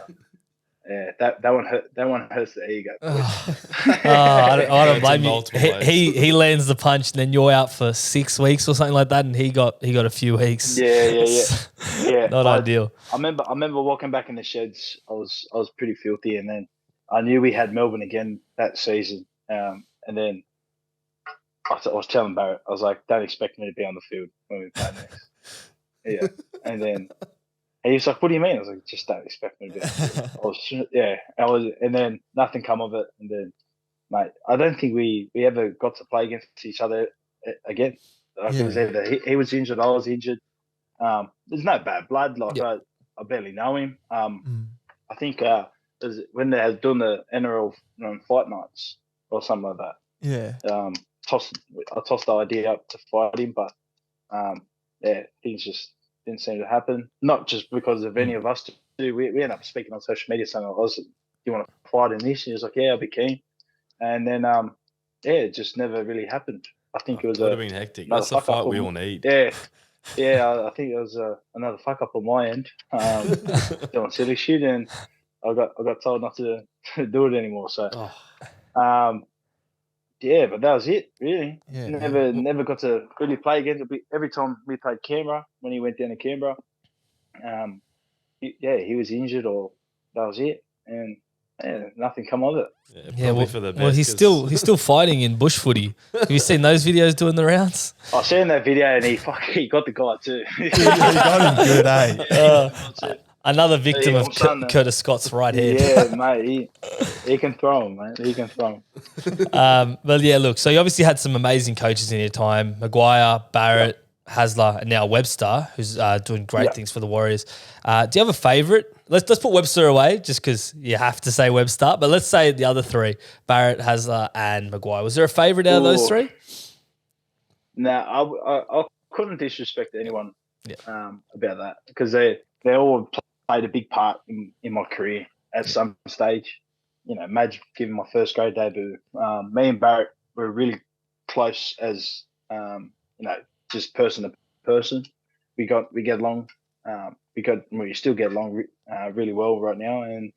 that one hurt. That one hurts the ego. I don't blame you. He lands the punch, and then you're out for 6 weeks or something like that, and he got a few weeks. Yeah. Not ideal. I remember walking back in the sheds. I was pretty filthy, and then I knew we had Melbourne again that season. And then I was telling Barrett, I was like, don't expect me to be on the field when we play next. Yeah, and then he was like, what do you mean? I was like, just don't expect me to be on the field. I was, and then nothing come of it. And then, mate, I don't think we ever got to play against each other again. Like it was either he was injured, I was injured. There's no bad blood. Like I barely know him. I think when they had done the NRL fight nights or something like that. Yeah. I tossed the idea up to fight him, but things just didn't seem to happen. Not just because of any of us. We ended up speaking on social media saying, do you want to fight in this? And he was like, yeah, I'll be keen. And then, it just never really happened. I think it would have been hectic. That's the fight we all need. Yeah, I think it was another fuck up on my end. Doing silly shit, and I got told not to do it anymore. So, but that was it, really. Never got to really play again. Every time we played Canberra, when he went down to Canberra, he was injured, or that was it, and nothing come of it. For the best. Well, he's still fighting in bush footy. Have you seen those videos doing the rounds? I seen that video, and he got the guy too. He got him good, eh? Another victim of Curtis Scott's right hand. Yeah, mate, he can throw him, mate. He can throw him. But yeah, look, so you obviously had some amazing coaches in your time: Maguire, Barrett, Hasler, and now Webster, who's doing great things for the Warriors. Do you have a favourite? Let's put Webster away, just because you have to say Webster. But let's say the other three: Barrett, Hasler, and Maguire. Was there a favourite out of those three? No, I couldn't disrespect anyone about that, because they all played a big part in my career at some stage. You know, Madge giving my first grade debut. Me and Barrett were really close as just person to person. We get along. We still get along really well right now. And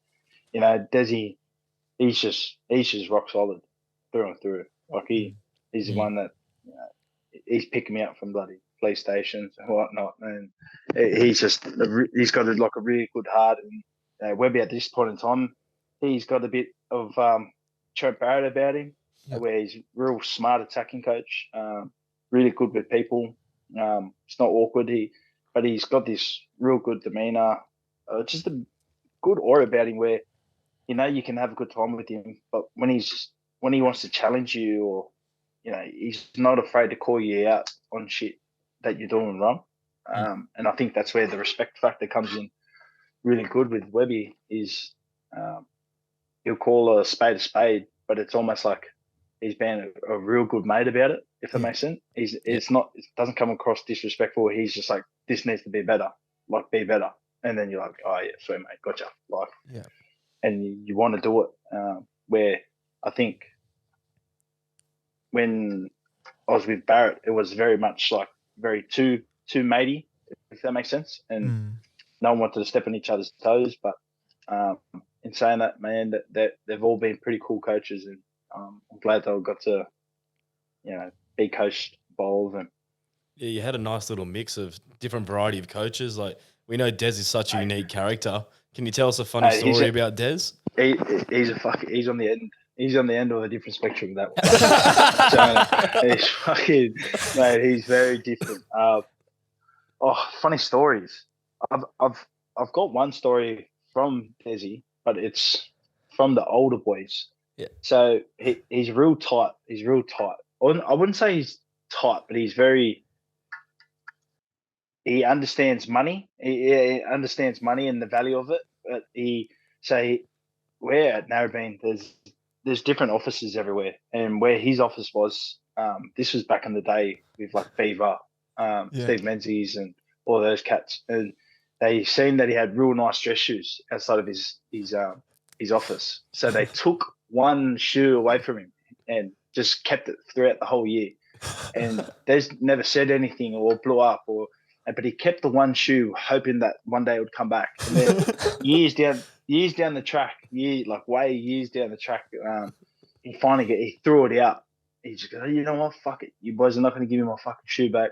Desi, he's just rock solid through and through. Like he's the one that he's picking me up from bloody police stations and whatnot. And he's got a really good heart. And Webby at this point in time, he's got a bit of Trent Barrett about him, where he's a real smart attacking coach. Really good with people. It's not awkward. But he's got this real good demeanor, just a good aura about him, where you can have a good time with him. But when he wants to challenge you, or he's not afraid to call you out on shit that you're doing wrong. And I think that's where the respect factor comes in really good with Webby. Is he'll call a spade, but it's almost like he's been a real good mate about it, if that makes sense. It doesn't come across disrespectful. He's just like, this needs to be better, like be better. And then you're like, oh yeah, sweet mate, gotcha. Like, and you want to do it. Where I think when I was with Barrett, it was very much like very too matey, if that makes sense. And no one wanted to step on each other's toes. But in saying that, man, that they've all been pretty cool coaches, and I'm glad that I got to, be coached bowls and. Yeah, you had a nice little mix of different variety of coaches. Like we know Des is such a unique character. Can you tell us a funny story about Des? He's on the end. He's on the end of a different spectrum. That one. So he's fucking mate. He's very different. Funny stories. I've got one story from Desi, but it's from the older boys. Yeah. So he's real tight. He's real tight. I wouldn't say he's tight, but he's very. He understands money. He understands money and the value of it. But where at Narrabeen, there's different offices everywhere, and where his office was, this was back in the day with like Beaver, Steve Menzies, and all those cats, and they seen that he had real nice dress shoes outside of his office, so they took one shoe away from him and just kept it throughout the whole year, and Des never said anything or blew up but he kept the one shoe, hoping that one day it would come back. And then years down the track, years down the track, he threw it out. He just goes, you know what, fuck it. You boys are not going to give me my fucking shoe back.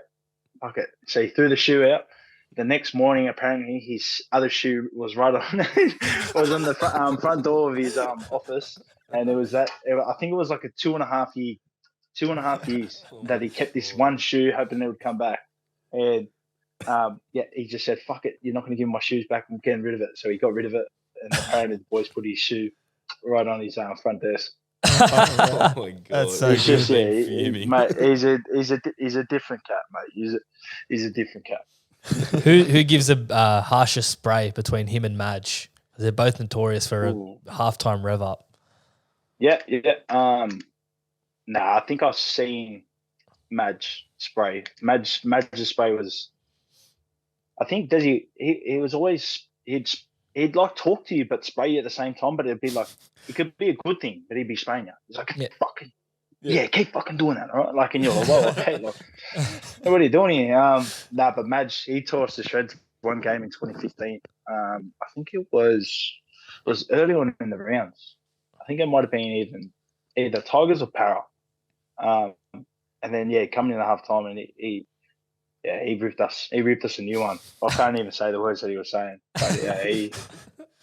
Fuck it. So he threw the shoe out. The next morning, apparently, his other shoe was right on was on the front door of his office. And it was I think it was like a 2.5 years that he kept this one shoe, hoping it would come back. And he just said, fuck it, you're not going to give me my shoes back, I'm getting rid of it. So he got rid of it, and apparently the boys put his shoe right on his front desk. Oh my god, that's so it's good. just mate. He's a different cat, mate. He's a different cat. Who gives a harsher spray between him and Madge? They're both notorious for a halftime rev up. Yeah. I think I've seen Madge spray. Madge's spray was. I think Desi, he was always he'd like talk to you but spray you at the same time, but it'd be like it could be a good thing, but he'd be spraying you. He's like, keep fucking doing that, all right? Like, and you're like, whoa, okay, like, what are you doing here? But Madge, he tore us to shreds one game in 2015. I think it was early on in the rounds. I think it might have been either Tigers or Para. And then coming in at half time, and he ripped us. He ripped us a new one. I can't even say the words that he was saying. But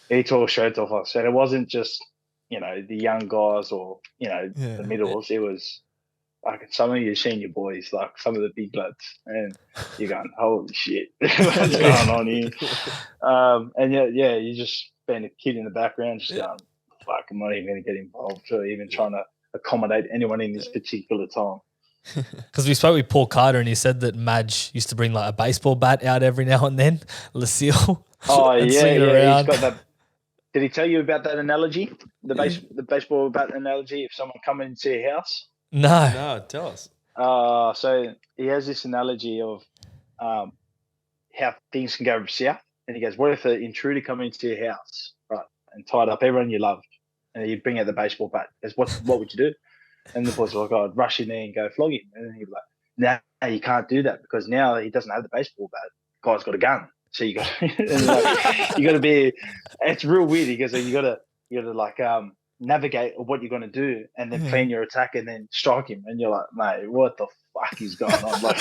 he tore shirts off us. And it wasn't just, the young guys or, the middles. It was like some of your senior boys, like some of the big lads. And you're going, holy shit, what's going on here? And you just being a kid in the background, just going, fuck, I'm not even going to get involved or even trying to accommodate anyone in this particular time. Because we spoke with Paul Carter and he said that Madge used to bring like a baseball bat out every now and then, Lucille. Oh, and yeah. swing it around. He's got that. Did he tell you about that analogy? The baseball bat analogy, if someone come into your house? No, tell us. So he has this analogy of how things can go south. And he goes, what if an intruder come into your house, right, and tied up everyone you loved, and you bring out the baseball bat? He goes, what would you do? And the boys were like, I'd rush in there and go flog him. And then he'd be like, no, you can't do that because now he doesn't have the baseball bat. The guy's got a gun. So you got to be, it's real weird because you got to navigate what you're going to do and then plan your attack and then strike him. And you're like, mate, what the fuck is going on? Like,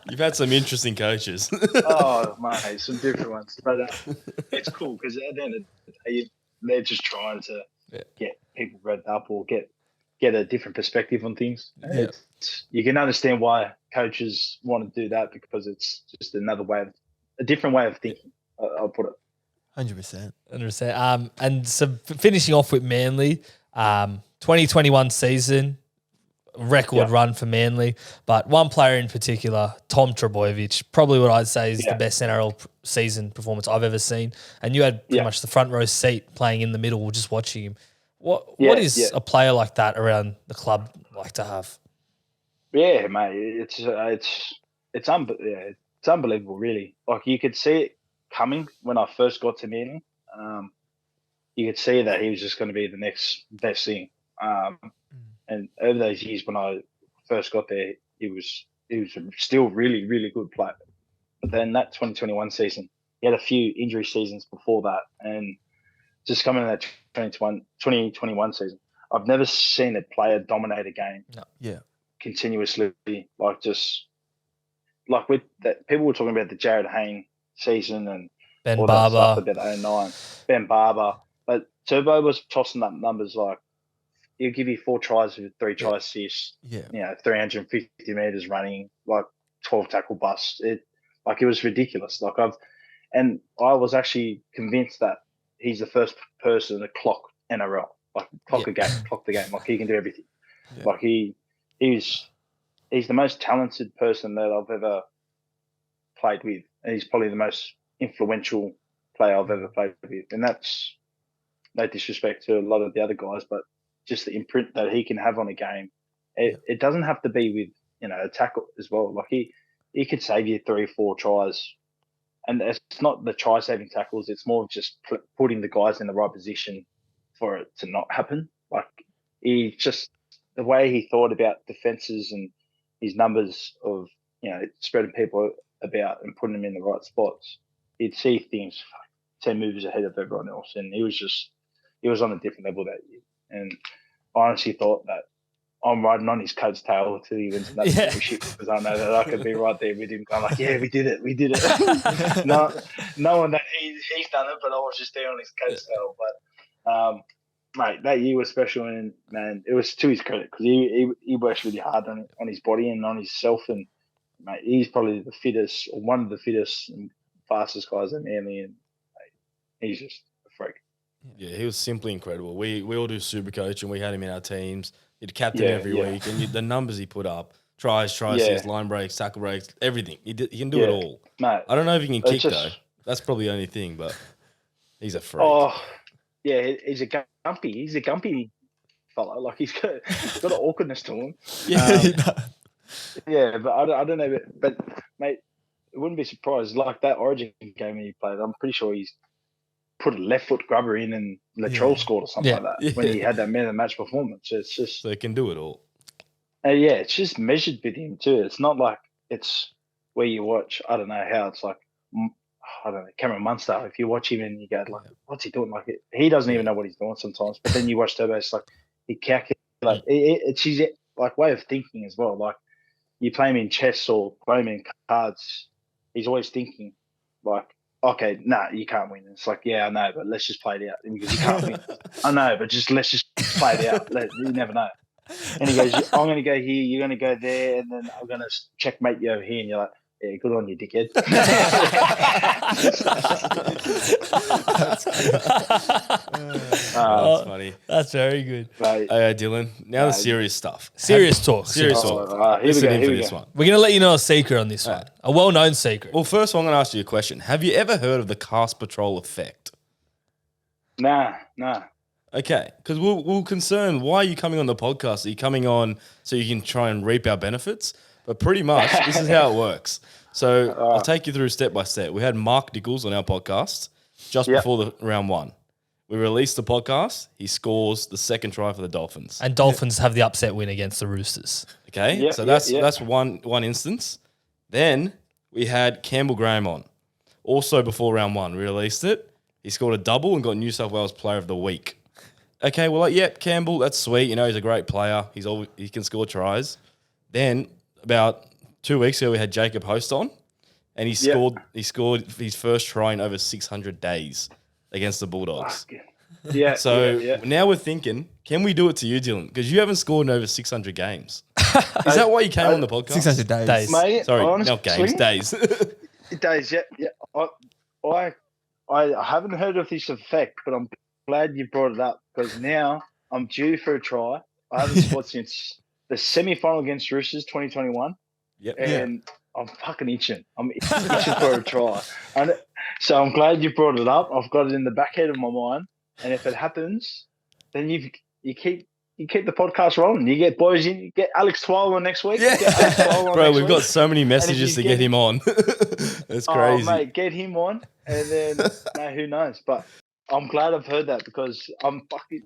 you've had some interesting coaches. Oh, mate, some different ones. But it's cool because at the end of the day, they're just trying to get people revved up or get a different perspective on things. Yeah. You can understand why coaches want to do that because it's just a different way of thinking. I'll put it. 100%. And so finishing off with Manly, 2021 season, record run for Manly, but one player in particular, Tom Trbojevic, probably what I'd say is the best NRL season performance I've ever seen. And you had pretty much the front row seat playing in the middle, just watching him. What is a player like that around the club like to have? Yeah, mate, it's unbelievable, really. Like you could see it coming when I first got to Manly. You could see that he was just going to be the next best thing. And over those years when I first got there, he was still really, really good player. But then that 2021 season, he had a few injury seasons before that, and just coming in that 2021 season, I've never seen a player dominate a game. No. Yeah. Continuously, like with that. People were talking about the Jared Hayne season and Ben all that stuff Barber. about 09. Ben Barber, but Turbo was tossing up numbers like he'll give you 4 tries with 3 try assists. Yeah. 350 meters running, like 12 tackle busts. It was ridiculous. I was actually convinced that he's the first person to clock NRL, like clock the game. Like he can do everything. Yeah. Like he's the most talented person that I've ever played with, and he's probably the most influential player I've ever played with. And that's no disrespect to a lot of the other guys, but just the imprint that he can have on a game. It doesn't have to be with a tackle as well. Like he could save you 3 or 4 tries, and it's not the try saving tackles. It's more of just putting the guys in the right position for it to not happen. Like he just the way he thought about defenses and his numbers of spreading people about and putting them in the right spots. He'd see things 10 moves ahead of everyone else, and he was on a different level that year. And I honestly thought that I'm riding on his coat's tail till he wins that premiership, because I know that I could be right there with him going like, yeah, we did it. No, knowing that he's done it, but I was just there on his coat's tail. But mate, that year was special, and man, it was to his credit because he works really hard on his body and on himself, and mate, he's probably the fittest or one of the fittest and fastest guys in Manly, and mate, he's just a freak. Yeah, he was simply incredible. We all do Supercoach, and we had him in our teams. He'd captain every week, and the numbers he put up, tries, assists, line breaks, tackle breaks, everything. He can do it all. Mate, I don't know if he can kick, though. That's probably the only thing, but he's a freak. Oh, yeah, he's a gumpy. He's a gumpy fellow. Like, he's got an awkwardness to him. Yeah, but I don't know. But, mate, it wouldn't be surprised. Like that Origin game he played, I'm pretty sure he's put a left foot grubber in and Latrell scored or something like that when he had that man of the match performance. It's just so he can do it all. It's just measured with him too. It's not like it's where you watch. I don't know how it's like. I don't know, Cameron Munster. If you watch him and you go like, what's he doing? Like he doesn't even know what he's doing sometimes. But then you watch Turbo, it's like he calculates. Like it's his like way of thinking as well. Like you play him in chess or play him in cards, he's always thinking like, okay, nah, you can't win. It's like, yeah, I know, but let's just play it out because you can't win. I know, but let's just play it out. You never know. And he goes, I'm going to go here, you're going to go there, and then I'm going to checkmate you over here. And you're like, yeah, good on you, dickhead. That's funny. That's very good. Right. Dylan, now the serious stuff. Serious talk. Serious talk. Here we go. Listen in for this one. We're going to let you know a secret on this one. A well-known secret. Well, first, I'm going to ask you a question. Have you ever heard of the Cast Patrol effect? Nah. Okay, because we'll concern, why are you coming on the podcast? Are you coming on so you can try and reap our benefits? But pretty much, this is how it works. So I'll take you through step by step. We had Mark Nichols on our podcast just before the round 1. We released the podcast. He scores the second try for the Dolphins. And Dolphins have the upset win against the Roosters. Okay, so that's one instance. Then we had Campbell Graham on. Also before round 1, we released it. He scored a double and got New South Wales Player of the Week. Okay, well, Campbell, that's sweet. You know, he's a great player. He can score tries. Then about 2 weeks ago, we had Jacob Host on, and he scored his first try in over 600 days against the Bulldogs. Now we're thinking, can we do it to you, Dylan? Because you haven't scored in over 600 games. Is that why you came on the podcast? 600 days. Mate, Sorry, honestly, not games, days. Days, yeah. I haven't heard of this effect, but I'm glad you brought it up because now I'm due for a try. I haven't scored since the semi-final against Roosters 2021. And I'm fucking itching. I'm itching for a try. And so I'm glad you brought it up. I've got it in the back end of my mind. And if it happens, then you keep the podcast rolling. You get boys in. You get Alex Twile on next week. Bro, we've got so many messages to get him on. It's crazy. Oh, mate, get him on. And then, who knows? But I'm glad I've heard that because I'm fucking...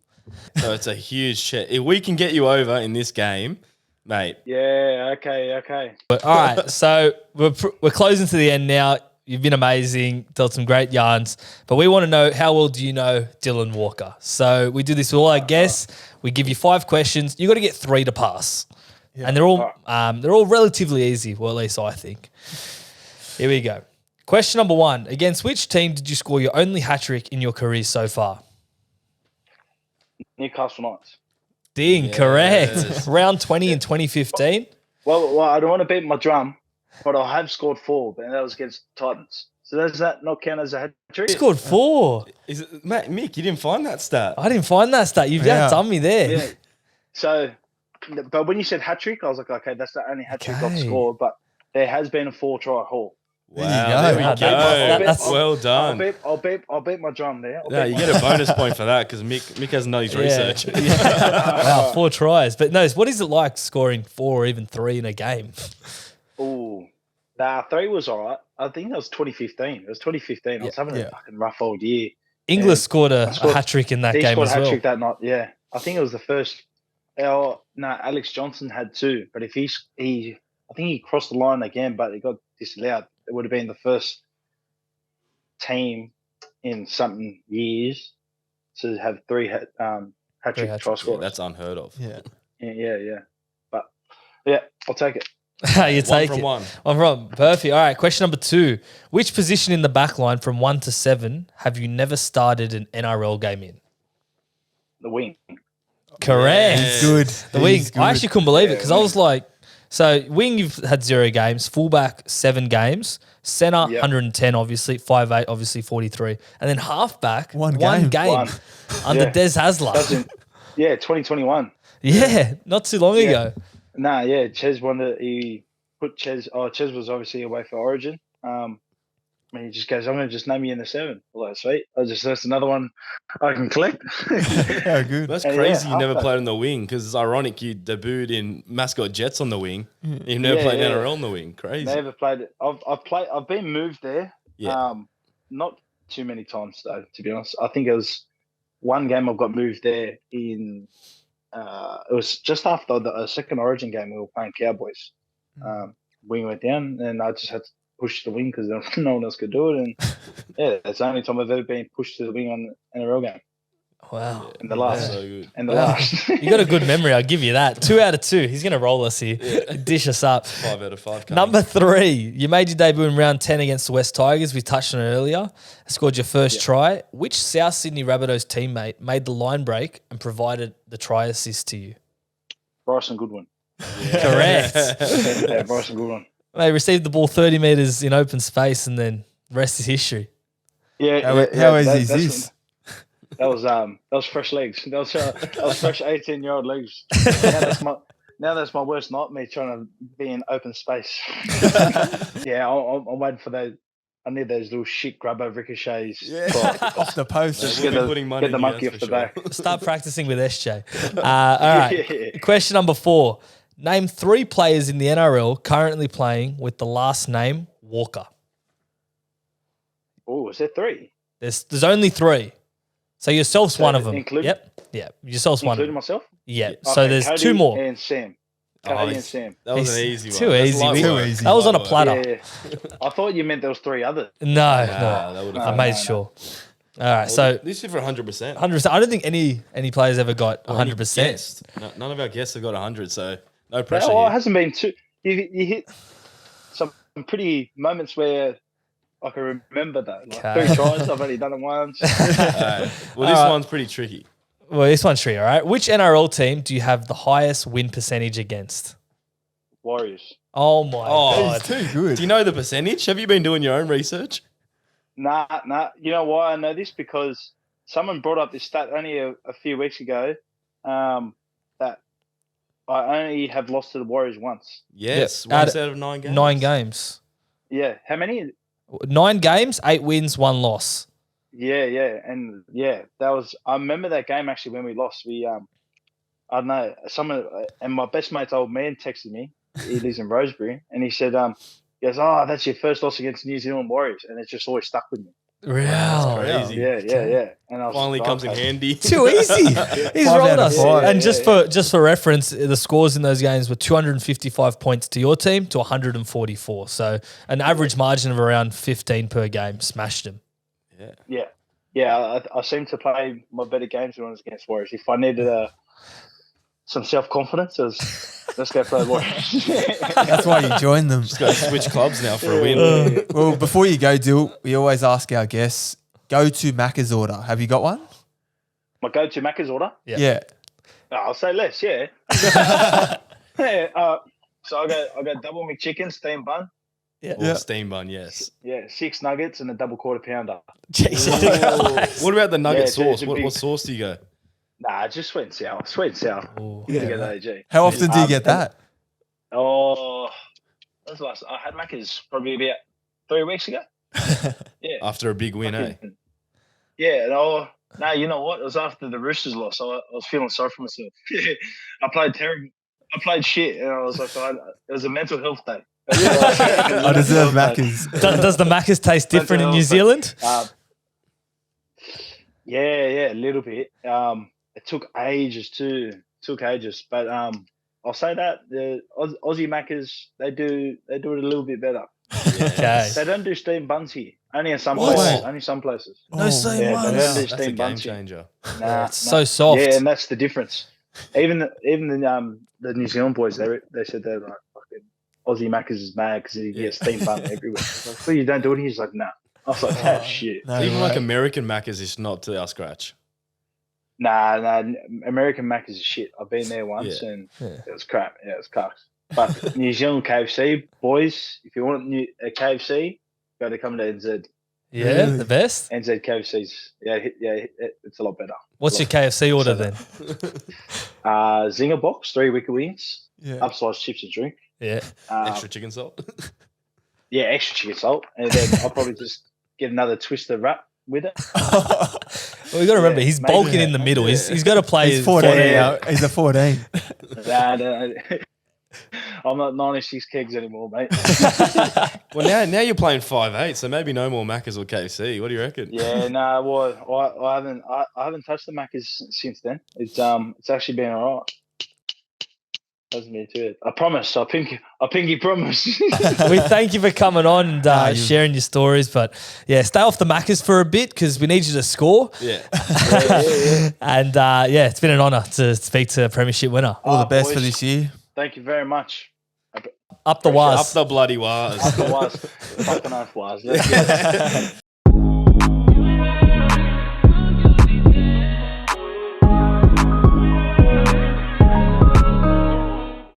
So it's a huge shit. If we can get you over in this game, mate. Yeah, okay. But, all right, so we're closing to the end now. You've been amazing, told some great yarns, but we want to know, how well do you know Dylan Walker? So we do this with all our guests. We give you 5 questions. You got to get 3 to pass. And they're all relatively easy, well, at least I think. Here we go. Question number 1. Against which team did you score your only hat-trick in your career so far? Newcastle Knights. Ding, correct. Round 20 in 2015. Well, I don't want to beat my drum, but I have scored 4, and that was against Titans. So does that not count as a hat-trick? You scored 4. Is it, Mick, you didn't find that stat? I didn't find that stat. You've done me there. Yeah. So, but when you said hat-trick, I was like, okay, that's the only hat-trick I've scored, but there has been a 4-try haul. Wow, There you go. there we go. That's Well done. I'll beat my drum there. Yeah, you get a bonus point for that because Mick hasn't done his research. Wow, 4 tries. But no, what is it like scoring 4 or even 3 in a game? Oh, 3 was all right. I think that was 2015. It was 2015. I was having a fucking rough old year. Inglis scored a hat-trick in that He game scored as a well. hat-trick that night, yeah. I think it was the first. Alex Johnson had 2, but if I think he crossed the line again, but it got disallowed. It would have been the first team in something years to have 3 hat-trick try scorers. That's unheard of. Yeah. But, yeah, I'll take it. You take it. 1 from 1. I'm wrong. Perfect. All right, question number 2. Which position in the back line from 1 to 7 have you never started an NRL game in? The wing. Correct. Yes. Good. The wing. He's good. I actually couldn't believe it because I was like, so wing, you've had 0 games, fullback 7 games, centre 110 obviously, 5'8", obviously 43, and then halfback One game One. under Yeah. Des Hasler. 2021. Yeah, not too long ago. Ches wanted. He put Ches. Ches was obviously away for Origin. And he just goes, "I'm going to just name you in the 7." Well, sweet. That's another one I can collect. Yeah, good. That's And crazy. yeah, You never halfback. played on the wing because it's ironic you debuted in Mascot Jets on the wing. You've never Yeah, played yeah. NRL on the wing. Crazy. Never played it. I've been moved there. Yeah. Not too many times though. To be honest, I think it was one game I've got moved there in. It was just after the second Origin game we were playing Cowboys. Wing went down, and I just had to push the wing because no one else could do it. And yeah, that's the only time I've ever been pushed to the wing on an NRL game. Wow. And the last. So good. And the Wow. last. You got a good memory, I'll give you that. 2 out of 2. He's going to roll us here. Dish us up. 5 out of 5. Coming. Number 3, you made your debut in round 10 against the West Tigers. We touched on it earlier. Scored your first try. Which South Sydney Rabbitohs teammate made the line break and provided the try assist to you? Bryson Goodwin. Correct. Yeah, Bryson Goodwin. They received the ball 30 metres in open space and then the rest is history. Yeah. How easy is that's this? That was fresh legs. That was fresh 18-year-old legs. Now that's my worst nightmare, trying to be in open space. Yeah, I'm waiting for those. I need those little shit grubber ricochets. Off the post. We'll get be the- putting money get the in monkey that's off for the back. Start practicing with SJ. All right. Yeah. Question number 4. Name 3 players in the NRL currently playing with the last name Walker. Oh, is there 3? There's only 3. So yourself's So one of them. including- Yep. Yourself's one of Including them. myself? Yeah. Okay, So there's Cody 2 more. And Sam. Oh, Cody and Sam. That was an He's easy one. too That's easy. light We- work. Too easy. That was on a Light work. platter. Yeah. I thought you meant there was 3 others. No. That would've I been- made no. sure. All right. So this is for 100%. 100%. I don't think any players ever got 100%. Guests. None of our guests have got 100, so no pressure Well, it here. hasn't been too. You hit some pretty moments where I can remember that. Like Okay. 3 tries, I've only done it once. Alright. Well, this Alright. one's pretty tricky. Well, this one's tricky, all right? Which NRL team do you have the highest win percentage against? Warriors. Oh, my God. He's too good. Do you know the percentage? Have you been doing your own research? Nah. You know why I know this? Because someone brought up this stat only a few weeks ago that I only have lost to the Warriors once. Yes, Yeah. once out of 9 games. 9 games. Yeah. How many? 9 games, 8 wins, 1 loss. Yeah. And yeah, that was. I remember that game actually when we lost. We I don't know. Someone and my best mate's old man texted me. He lives in Rosebery, and he said, he goes, "Oh, that's your first loss against New Zealand Warriors," and it's just always stuck with me. Real. Crazy. Yeah. And I was Finally like, comes in okay. handy. Too easy. He's 5 rolled out of us. 5. And just for reference, the scores in those games were 255 points to your team to 144. So an average margin of around 15 per game. Smashed him. Yeah. I seem to play my better games when I was against Warriors. If I needed some self-confidence, let's go play Warriors. That's why you joined them. Got to switch clubs now for a win. Well, before you go, Dill, we always ask our guests, go to Macca's order. Have you got one? My go-to Maccas order? Yeah. I'll say less, yeah. So I got double McChicken, steamed bun. Or steam bun, yes. Yeah, 6 nuggets and a double quarter pounder. Jesus. What about the nugget Yeah, sauce? it's a What big- sauce do you go? Nah, just sweet and sour. Sweet and sour. Ooh. You gotta get that AG. How often do you get that? Oh, that's last. I had Macca's probably about 3 weeks ago. Yeah. After a big win, eh? Yeah. No, you know what? It was after the Roosters lost. So I was feeling sorry for myself. I played terrible. I played shit, and I was like, it was a mental health day. I deserve Macca's. Does the Maccas taste different in New Zealand? Yeah, a little bit. It took ages but I'll say that the Aussie Maccas they do it a little bit better. Okay. They don't do steamed buns here. Only in some What? places. Only some places. No same Yeah, ones. they don't do That's a steamed game buns here. changer. Nah, It's so soft. Yeah, and that's the difference. Even the New Zealand boys, they said they're like fucking Aussie Maccas is mad because he gets steamed bun everywhere. I was like, well, you don't do it here. He's like, nah. I was like, oh shit. No, Even like right. American Maccas is not to our scratch. Nah, American Maccas is shit. I've been there once and it was crap. Yeah, it was cucks. But New Zealand KFC, boys, if you want a KFC, go to come to NZ. Yeah, Really? the best. NZ KFC's, it's a lot better. What's your KFC order then? Zinger box, 3 wicker wings, Yeah. upsized chips and drink. Yeah. Extra chicken salt. Yeah, extra chicken salt. And then I'll probably just get another twister wrap with it. Well, you got to remember, he's maybe. bulking in the middle. He's got to play. He's 14 Yeah. now. He's a 14. Nah. I'm not 96 kegs anymore, mate. Well, now you're playing 5'8", so maybe no more Maccas or KFC. What do you reckon? Yeah, no, well, I haven't touched the Maccas since then. It's actually been all right. Hasn't been too bad. I promise. I pinky promise. We thank you for coming on and you- sharing your stories. But yeah, stay off the Maccas for a bit because we need you to score. Yeah. yeah. And it's been an honour to speak to a Premiership winner. All the best boys. for this year. Thank you very much. Up the Up waz. the bloody wires. Fucking oath was. Let's go.